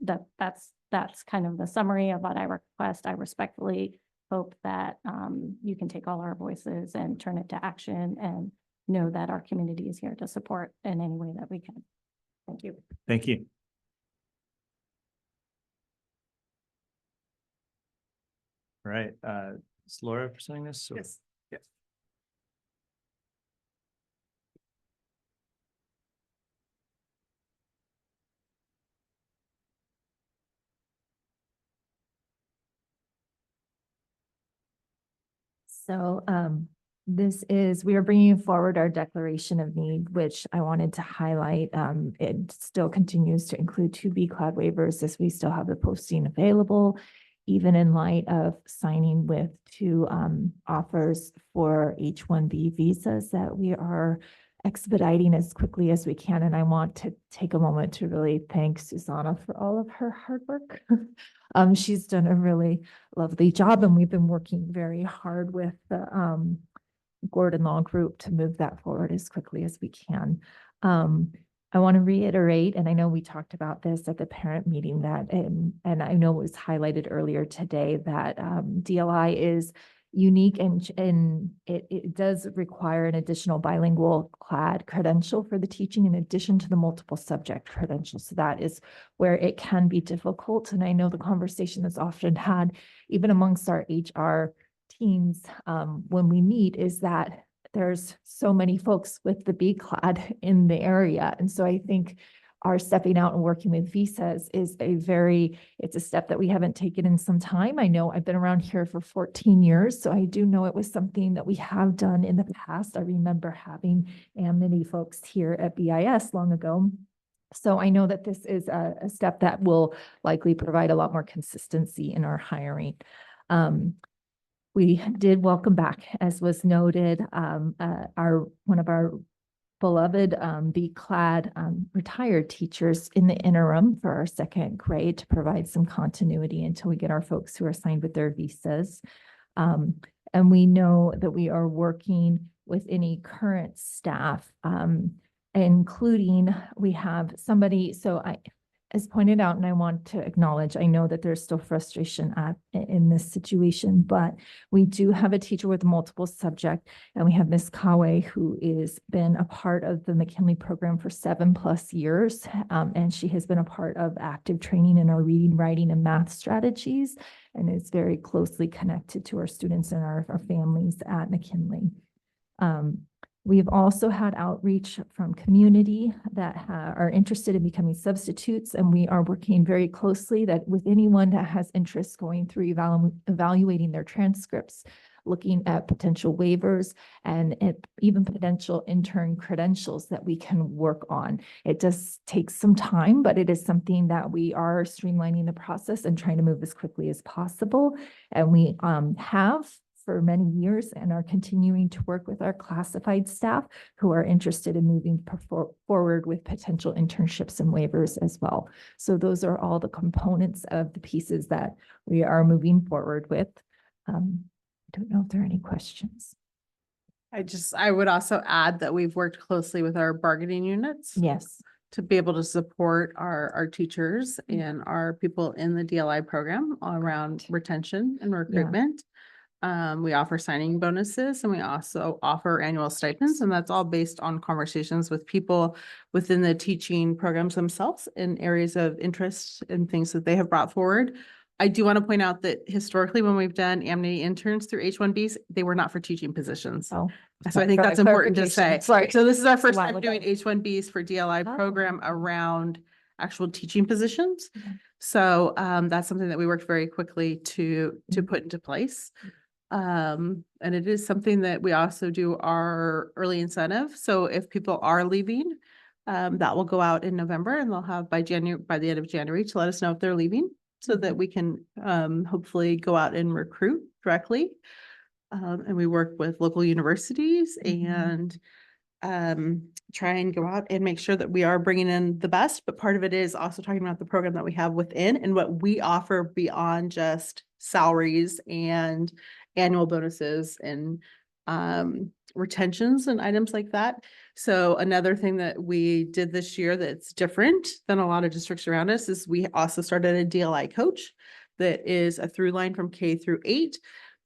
that's kind of the summary of what I request. I respectfully hope that you can take all our voices and turn it to action and know that our community is here to support in any way that we can. Thank you. Thank you. All right, is Laura presenting this? or- Yes. Yes. So we are bringing forward our declaration of need, which I wanted to highlight. It still continues to include 2B cloud waivers as we still have the posting available, even in light of signing with 2 offers for H-1B visas that we are expediting as quickly as we can. And I want to take a moment to really thank Susanna for all of her hard work. She's done a really lovely job, and we've been working very hard with the Gordon Law Group to move that forward as quickly as we can. I want to reiterate, and I know we talked about this at the parent meeting that, and I know it was highlighted earlier today, that DLI is unique and it does require an additional bilingual CLAD credential for the teaching in addition to the multiple subject credentials. So that is where it can be difficult. And I know the conversation that's often had, even amongst our HR teams, when we meet, is that there's so many folks with the BCLAD in the area. And so I think our stepping out and working with visas is it's a step that we haven't taken in some time. I know I've been around here for 14 years, so I do know it was something that we have done in the past. I remember having Amity folks here at BIS long ago. So I know that this is a step that will likely provide a lot more consistency in our hiring. We did welcome back, as was noted, one of our beloved BCLAD retired teachers in the interim for our 2nd grade to provide some continuity until we get our folks who are signed with their visas. And we know that we are working with any current staff, including we have somebody, as pointed out, and I want to acknowledge, I know that there's still frustration in this situation, but we do have a teacher with multiple subject, and we have Ms. Kawe, who is been a part of the McKinley program for 7+ years, and she has been a part of active training in our reading, writing, and math strategies, and is very closely connected to our students and our families at McKinley. We've also had outreach from community that are interested in becoming substitutes, and we are working very closely that with anyone that has interest going through evaluating their transcripts, looking at potential waivers and even potential intern credentials that we can work on. It does take some time, but it is something that we are streamlining the process and trying to move as quickly as possible. And we have for many years and are continuing to work with our classified staff who are interested in moving forward with potential internships and waivers as well. So those are all the components of the pieces that we are moving forward with. I don't know if there are any questions. I would also add that we've worked closely with our bargaining units. Yes. To be able to support our teachers and our people in the DLI program around retention and recruitment. We offer signing bonuses, and we also offer annual stipends, and that's all based on conversations with people within the teaching programs themselves in areas of interest and things that they have brought forward. I do want to point out that historically, when we've done Amity interns through H-1Bs, they were not for teaching positions. Oh, So I think that's important to say. Sorry. So this is our first While time ago. doing H-1Bs for DLI Oh. program around actual teaching positions. Okay. So that's something that we worked very quickly to put into place. And it is something that we also do our early incentive. So if people are leaving, that will go out in November, and they'll have by the end of January to let us know if they're leaving so that we can hopefully go out and recruit directly. And we work with local universities and try and go out and make sure that we are bringing in the best, but part of it is also talking about the program that we have within and what we offer beyond just salaries and annual bonuses and retentions and items like that. So another thing that we did this year that's different than a lot of districts around us is we also started a DLI coach that is a through line from K through 8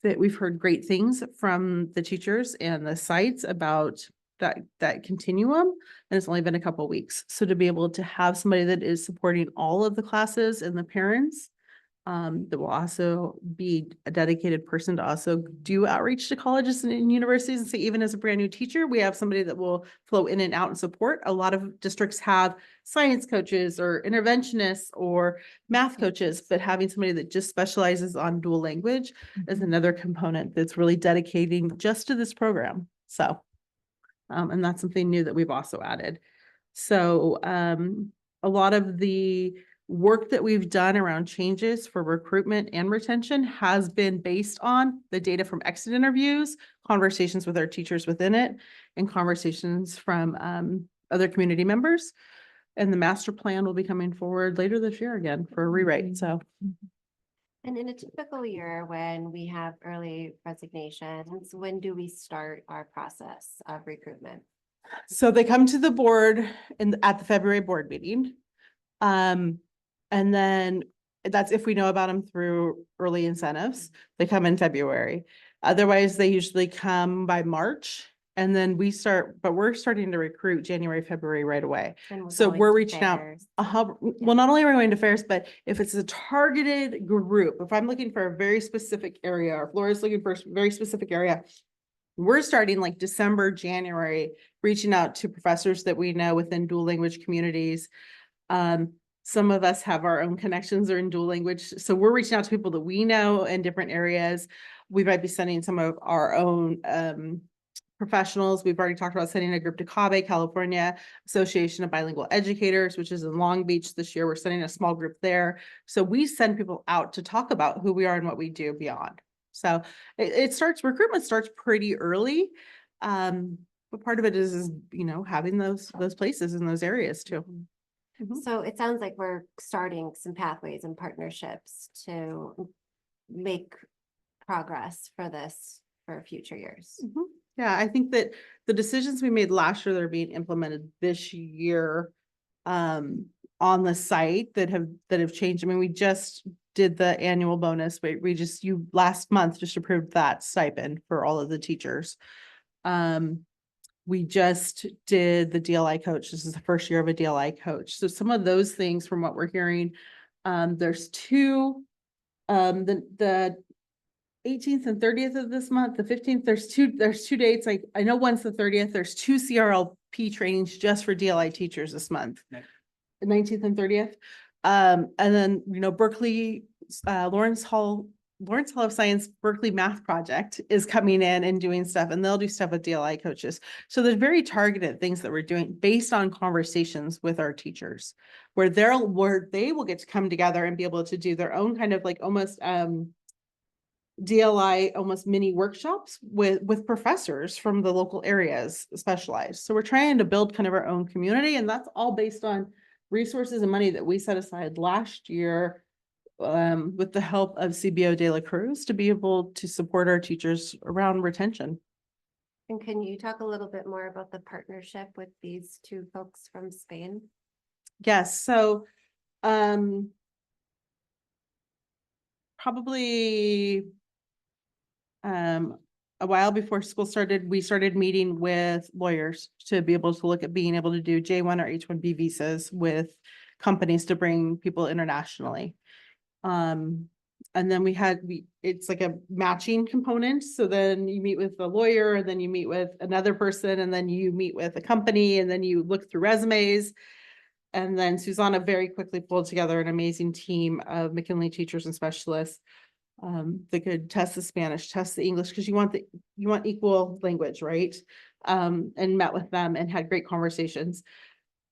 that we've heard great things from the teachers and the sites about that continuum, and it's only been a couple of weeks. So to be able to have somebody that is supporting all of the classes and the parents, that will also be a dedicated person to also do outreach to colleges and universities. And so even as a brand new teacher, we have somebody that will flow in and out and support. A lot of districts have science coaches or interventionists or math coaches, but having somebody that just specializes on dual language is another component that's really dedicating just to this program. So and that's something new that we've also added. So a lot of the work that we've done around changes for recruitment and retention has been based on the data from exit interviews, conversations with our teachers within it, and conversations from other community members. And the master plan will be coming forward later this year again for a rewrite. So. And in a typical year, when we have early resignations, when do we start our process of recruitment? So they come to the board at the February board meeting. And then that's if we know about them through early incentives, they come in February. Otherwise, they usually come by March. And then we start, but we're starting to recruit January, February right away. So we're reaching out. Well, not only are we going to fairs, but if it's a targeted group, if I'm looking for a very specific area, or Laura's looking for a very specific area, we're starting like December, January, reaching out to professors that we know within dual language communities. Some of us have our own connections or in dual language. So we're reaching out to people that we know in different areas. We might be sending some of our own professionals. We've already talked about sending a group to CABE, California Association of Bilingual Educators, which is in Long Beach this year. We're sending a small group there. So we send people out to talk about who we are and what we do beyond. So recruitment starts pretty early. But part of it is, having those places in those areas too. So it sounds like we're starting some pathways and partnerships to make progress for this for future years. Yeah, I think that the decisions we made last year that are being implemented this year on the site that have changed. I mean, we just did the annual bonus, but you last month just approved that stipend for all of the teachers. We just did the DLI coach. This is the first year of a DLI coach. So some of those things from what we're hearing, there's two, the 18th and 30th of this month, the 15th, there's two dates. Like I know one's the 30th, there's 2 CRLP trainings just for DLI teachers this month, the 19th and 30th. And then, Berkeley, Lawrence Hall of Science Berkeley Math Project is coming in and doing stuff, and they'll do stuff with DLI coaches. So there's very targeted things that we're doing based on conversations with our teachers, where they will get to come together and be able to do their own kind of like almost DLI almost mini workshops with professors from the local areas specialized. So we're trying to build kind of our own community, and that's all based on resources and money that we set aside last year with the help of CBO de la Cruz to be able to support our teachers around retention. And can you talk a little bit more about the partnership with these two folks from Spain? Yes, so probably a while before school started, we started meeting with lawyers to be able to look at being able to do J1 or H1B visas with companies to bring people internationally. And then it's like a matching component. So then you meet with the lawyer, and then you meet with another person, and then you meet with a company, and then you look through resumes. And then Susanna very quickly pulled together an amazing team of McKinley teachers and specialists that could test the Spanish, test the English, because you want equal language, right? And met with them and had great conversations.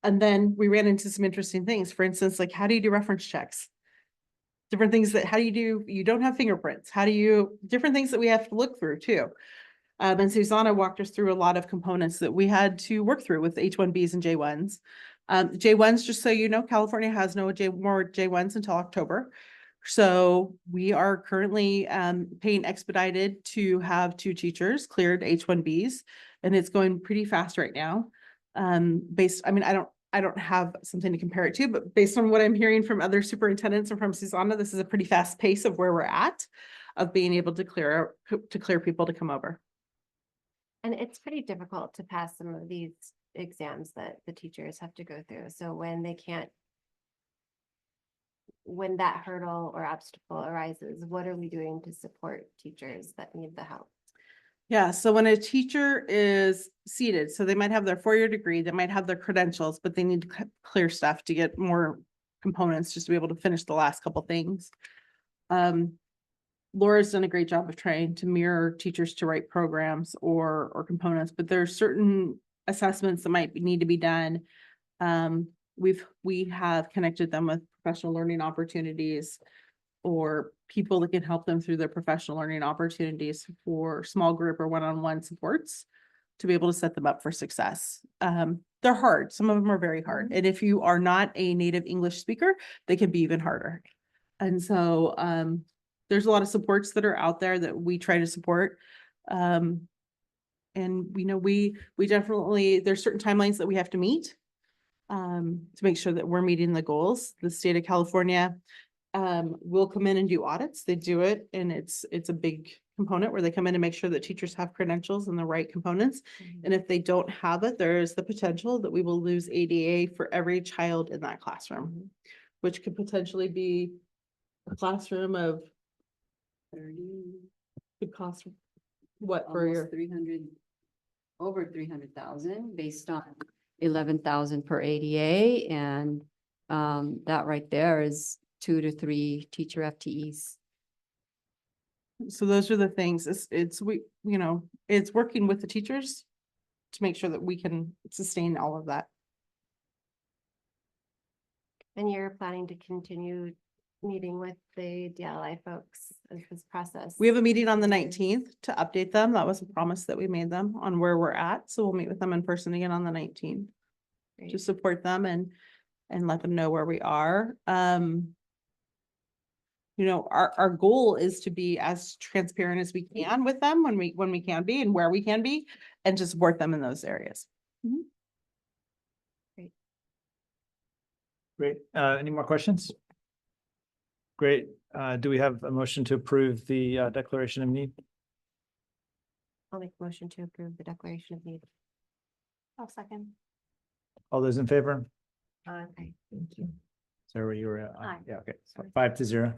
And then we ran into some interesting things. For instance, like how do you do reference checks? Different things you don't have fingerprints. Different things that we have to look through too. And Susanna walked us through a lot of components that we had to work through with H-1Bs and J-1s. J-1s, just so you know, California has no more J-1s until October. So we are currently paying expedited to have 2 teachers cleared H-1Bs, and it's going pretty fast right now. I mean, I don't have something to compare it to, but based on what I'm hearing from other superintendents and from Susanna, this is a pretty fast pace of where we're at of being able to clear people to come over. And it's pretty difficult to pass some of these exams that the teachers have to go through. So when that hurdle or obstacle arises, what are we doing to support teachers that need the help? Yeah, so when a teacher is seated, so they might have their 4-year degree, they might have their credentials, but they need to clear stuff to get more components just to be able to finish the last couple things. Laura's done a great job of trying to mirror teachers to write programs or components, but there are certain assessments that might need to be done. We have connected them with professional learning opportunities or people that can help them through their professional learning opportunities for small group or one-on-one supports to be able to set them up for success. They're hard. Some of them are very hard. And if you are not a native English speaker, they can be even harder. And so there's a lot of supports that are out there that we try to support. And we know we definitely, there's certain timelines that we have to meet to make sure that we're meeting the goals. The state of California will come in and do audits. They do it, and it's a big component where they come in and make sure that teachers have credentials and the right components. And if they don't have it, there is the potential that we will lose ADA for every child in that classroom, which could potentially be a classroom of 30, could cost what for your 300, over 300,000 based on 11,000 per ADA, and that right there is 2 to 3 teacher FTEs. So those are the things. It's working with the teachers to make sure that we can sustain all of that. And you're planning to continue meeting with the DLI folks as this process? We have a meeting on the 19th to update them. That was a promise that we made them on where we're at. So we'll meet with them in person again on the 19th to support them and let them know where we are. Our goal is to be as transparent as we can with them when we can be and where we can be, and to support them in those areas. Great. Any more questions? Great. Do we have a motion to approve the declaration of need? I'll make a motion to approve the declaration of need. I'll second. All those in favor? Okay. Thank you. Sarah, you were, Aye. yeah, okay. Sorry. 5-0.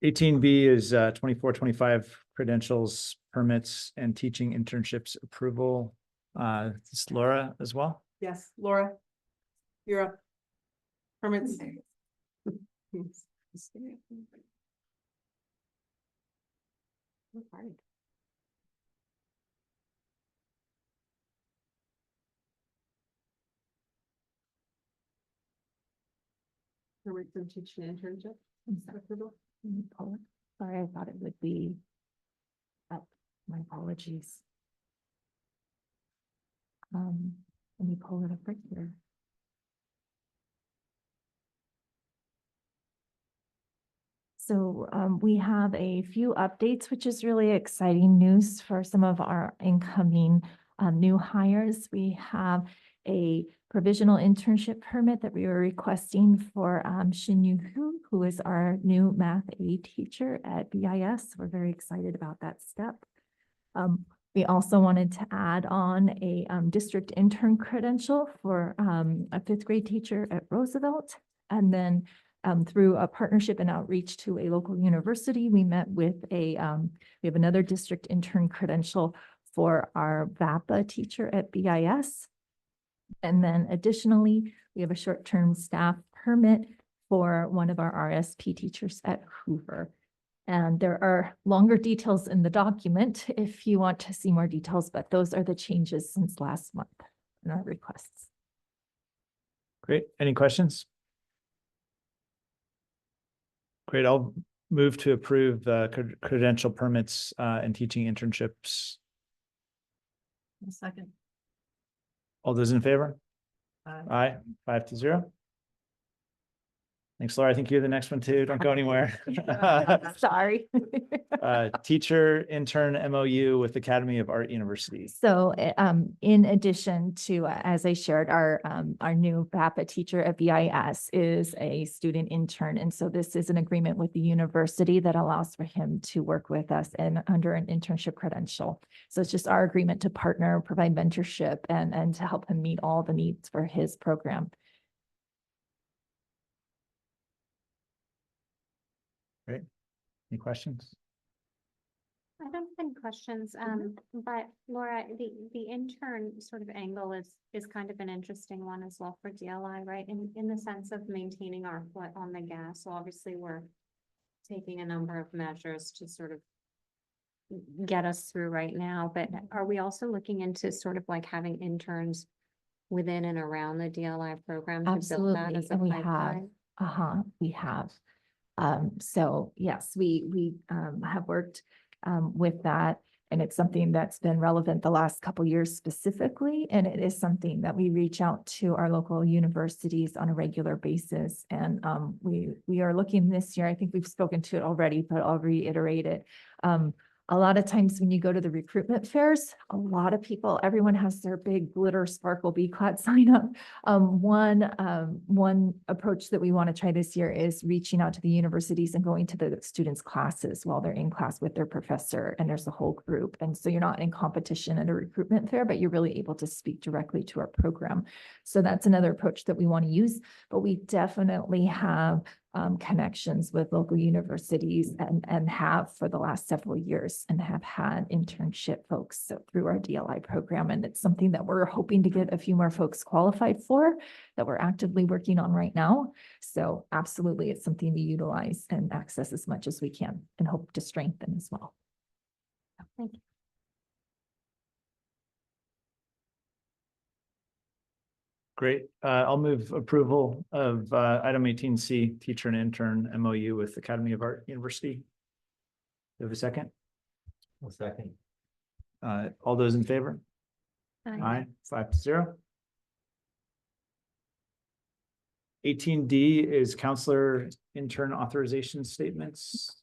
$18B is 24-25 credentials, permits, and teaching internships approval. It's Laura as well. Yes, Laura, you're up. Permits. Permits and teaching internship. Approval. Sorry, I thought it would be up. My apologies. Let me pull it up right here. So we have a few updates, which is really exciting news for some of our incoming new hires. We have a provisional internship permit that we were requesting for Shin-Yu Hu, who is our new math A teacher at BIS. We're very excited about that step. We also wanted to add on a district intern credential for a 5th grade teacher at Roosevelt. And then through a partnership and outreach to a local university, we met with we have another district intern credential for our VAPA teacher at BIS. And then additionally, we have a short-term staff permit for one of our RSP teachers at Hoover. And there are longer details in the document if you want to see more details, but those are the changes since last month in our requests. Great. Any questions? Great. I'll move to approve credential permits and teaching internships. A second. All those in favor? Aye. Aye, 5-0. Thanks, Laura. I think you're the next one too. Don't go anywhere. Sorry. Teacher intern MOU with Academy of Art University. So in addition to, as I shared, our new BAPA teacher at BIS is a student intern. And so this is an agreement with the university that allows for him to work with us and under an internship credential. So it's just our agreement to partner, provide mentorship and to help him meet all the needs for his program. Great. Any questions? I don't have any questions, but Laura, the intern sort of angle is kind of an interesting one as well for DLI, right? In the sense of maintaining our foot on the gas. So obviously we're taking a number of measures to sort of get us through right now, but are we also looking into sort of like having interns within and around the DLI program to build that Absolutely, as a and we pipeline? have. So yes, we have worked with that, and it's something that's been relevant the last couple years specifically, and it is something that we reach out to our local universities on a regular basis. And we are looking this year, I think we've spoken to it already, but I'll reiterate it. A lot of times when you go to the recruitment fairs, a lot of people, everyone has their big glitter sparkle BCLAT sign up. One approach that we want to try this year is reaching out to the universities and going to the students' classes while they're in class with their professor, and there's a whole group. And so you're not in competition at a recruitment fair, but you're really able to speak directly to our program. So that's another approach that we want to use, but we definitely have connections with local universities and have for the last several years, and have had internship folks through our DLI program. And it's something that we're hoping to get a few more folks qualified for, that we're actively working on right now. So absolutely, it's something to utilize and access as much as we can and hope to strengthen as well. Thank you. Great. I'll move approval of item 18C, teacher and intern MOU with Academy of Art University. Do you have a second? A second. All those in favor? Aye. 5-0. 18D is counselor intern authorization statements.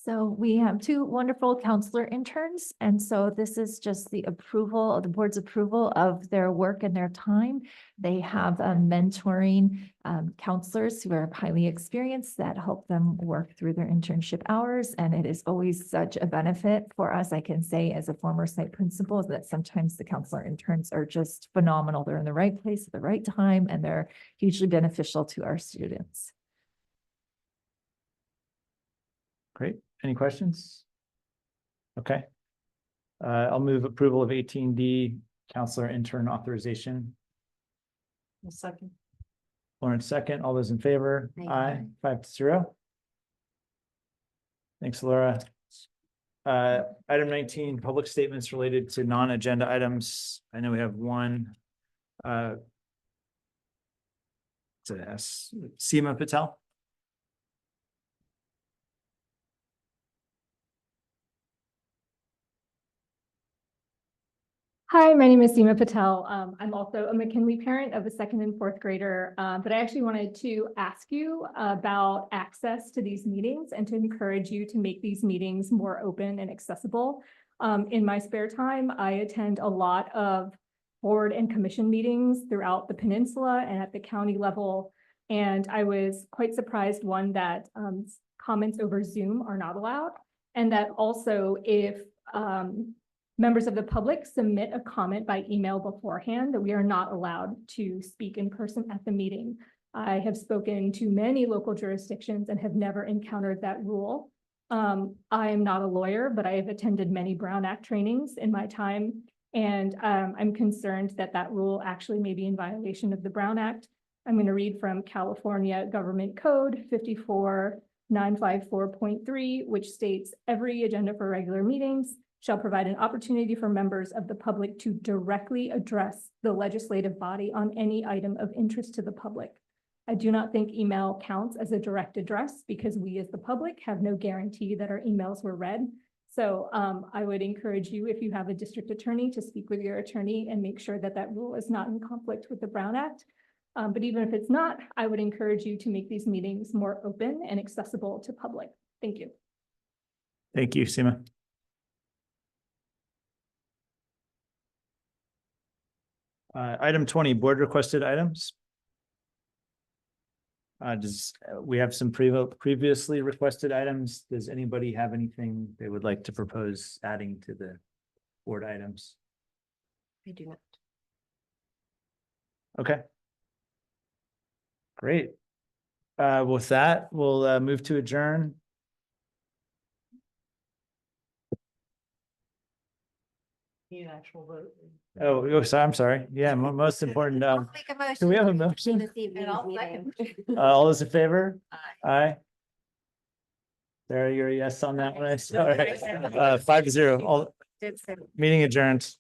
So we have two wonderful counselor interns. And so this is just the approval, the board's approval of their work and their time. They have mentoring counselors who are highly experienced that help them work through their internship hours. And it is always such a benefit for us. I can say as a former site principal that sometimes the counselor interns are just phenomenal. They're in the right place at the right time, and they're hugely beneficial to our students. Great. Any questions? Okay. I'll move approval of 18D, counselor intern authorization. A second. Lawrence, second. All those in favor? Aye. 5-0. Thanks, Laura. Item 19, public statements related to non-agenda items. I know we have one. It's a Seema Patel. Hi, my name is Seema Patel. I'm also a McKinley parent of a second and fourth grader, but I actually wanted to ask you about access to these meetings and to encourage you to make these meetings more open and accessible. In my spare time, I attend a lot of board and commission meetings throughout the peninsula and at the county level. And I was quite surprised, one, that comments over Zoom are not allowed, and that also if members of the public submit a comment by email beforehand, that we are not allowed to speak in person at the meeting. I have spoken to many local jurisdictions and have never encountered that rule. I am not a lawyer, but I have attended many Brown Act trainings in my time, and I'm concerned that that rule actually may be in violation of the Brown Act. I'm going to read from California Government Code 54954.3, which states every agenda for regular meetings shall provide an opportunity for members of the public to directly address the legislative body on any item of interest to the public. I do not think email counts as a direct address because we as the public have no guarantee that our emails were read. So I would encourage you, if you have a district attorney, to speak with your attorney and make sure that that rule is not in conflict with the Brown Act. But even if it's not, I would encourage you to make these meetings more open and accessible to public. Thank you. Thank you, Seema. Item 20, board requested items. We have some previously requested items. Does anybody have anything they would like to propose adding to the board items? I do not. Okay. Great. With that, we'll move to adjourn. Need an actual vote. So I'm sorry. Yeah, most important. I'll make a motion. Do we have a to motion? This evening's I'll meeting. All those in favor? Aye. Sarah, you're a yes on that one. All right. 5-0. All Did say- meeting adjourned.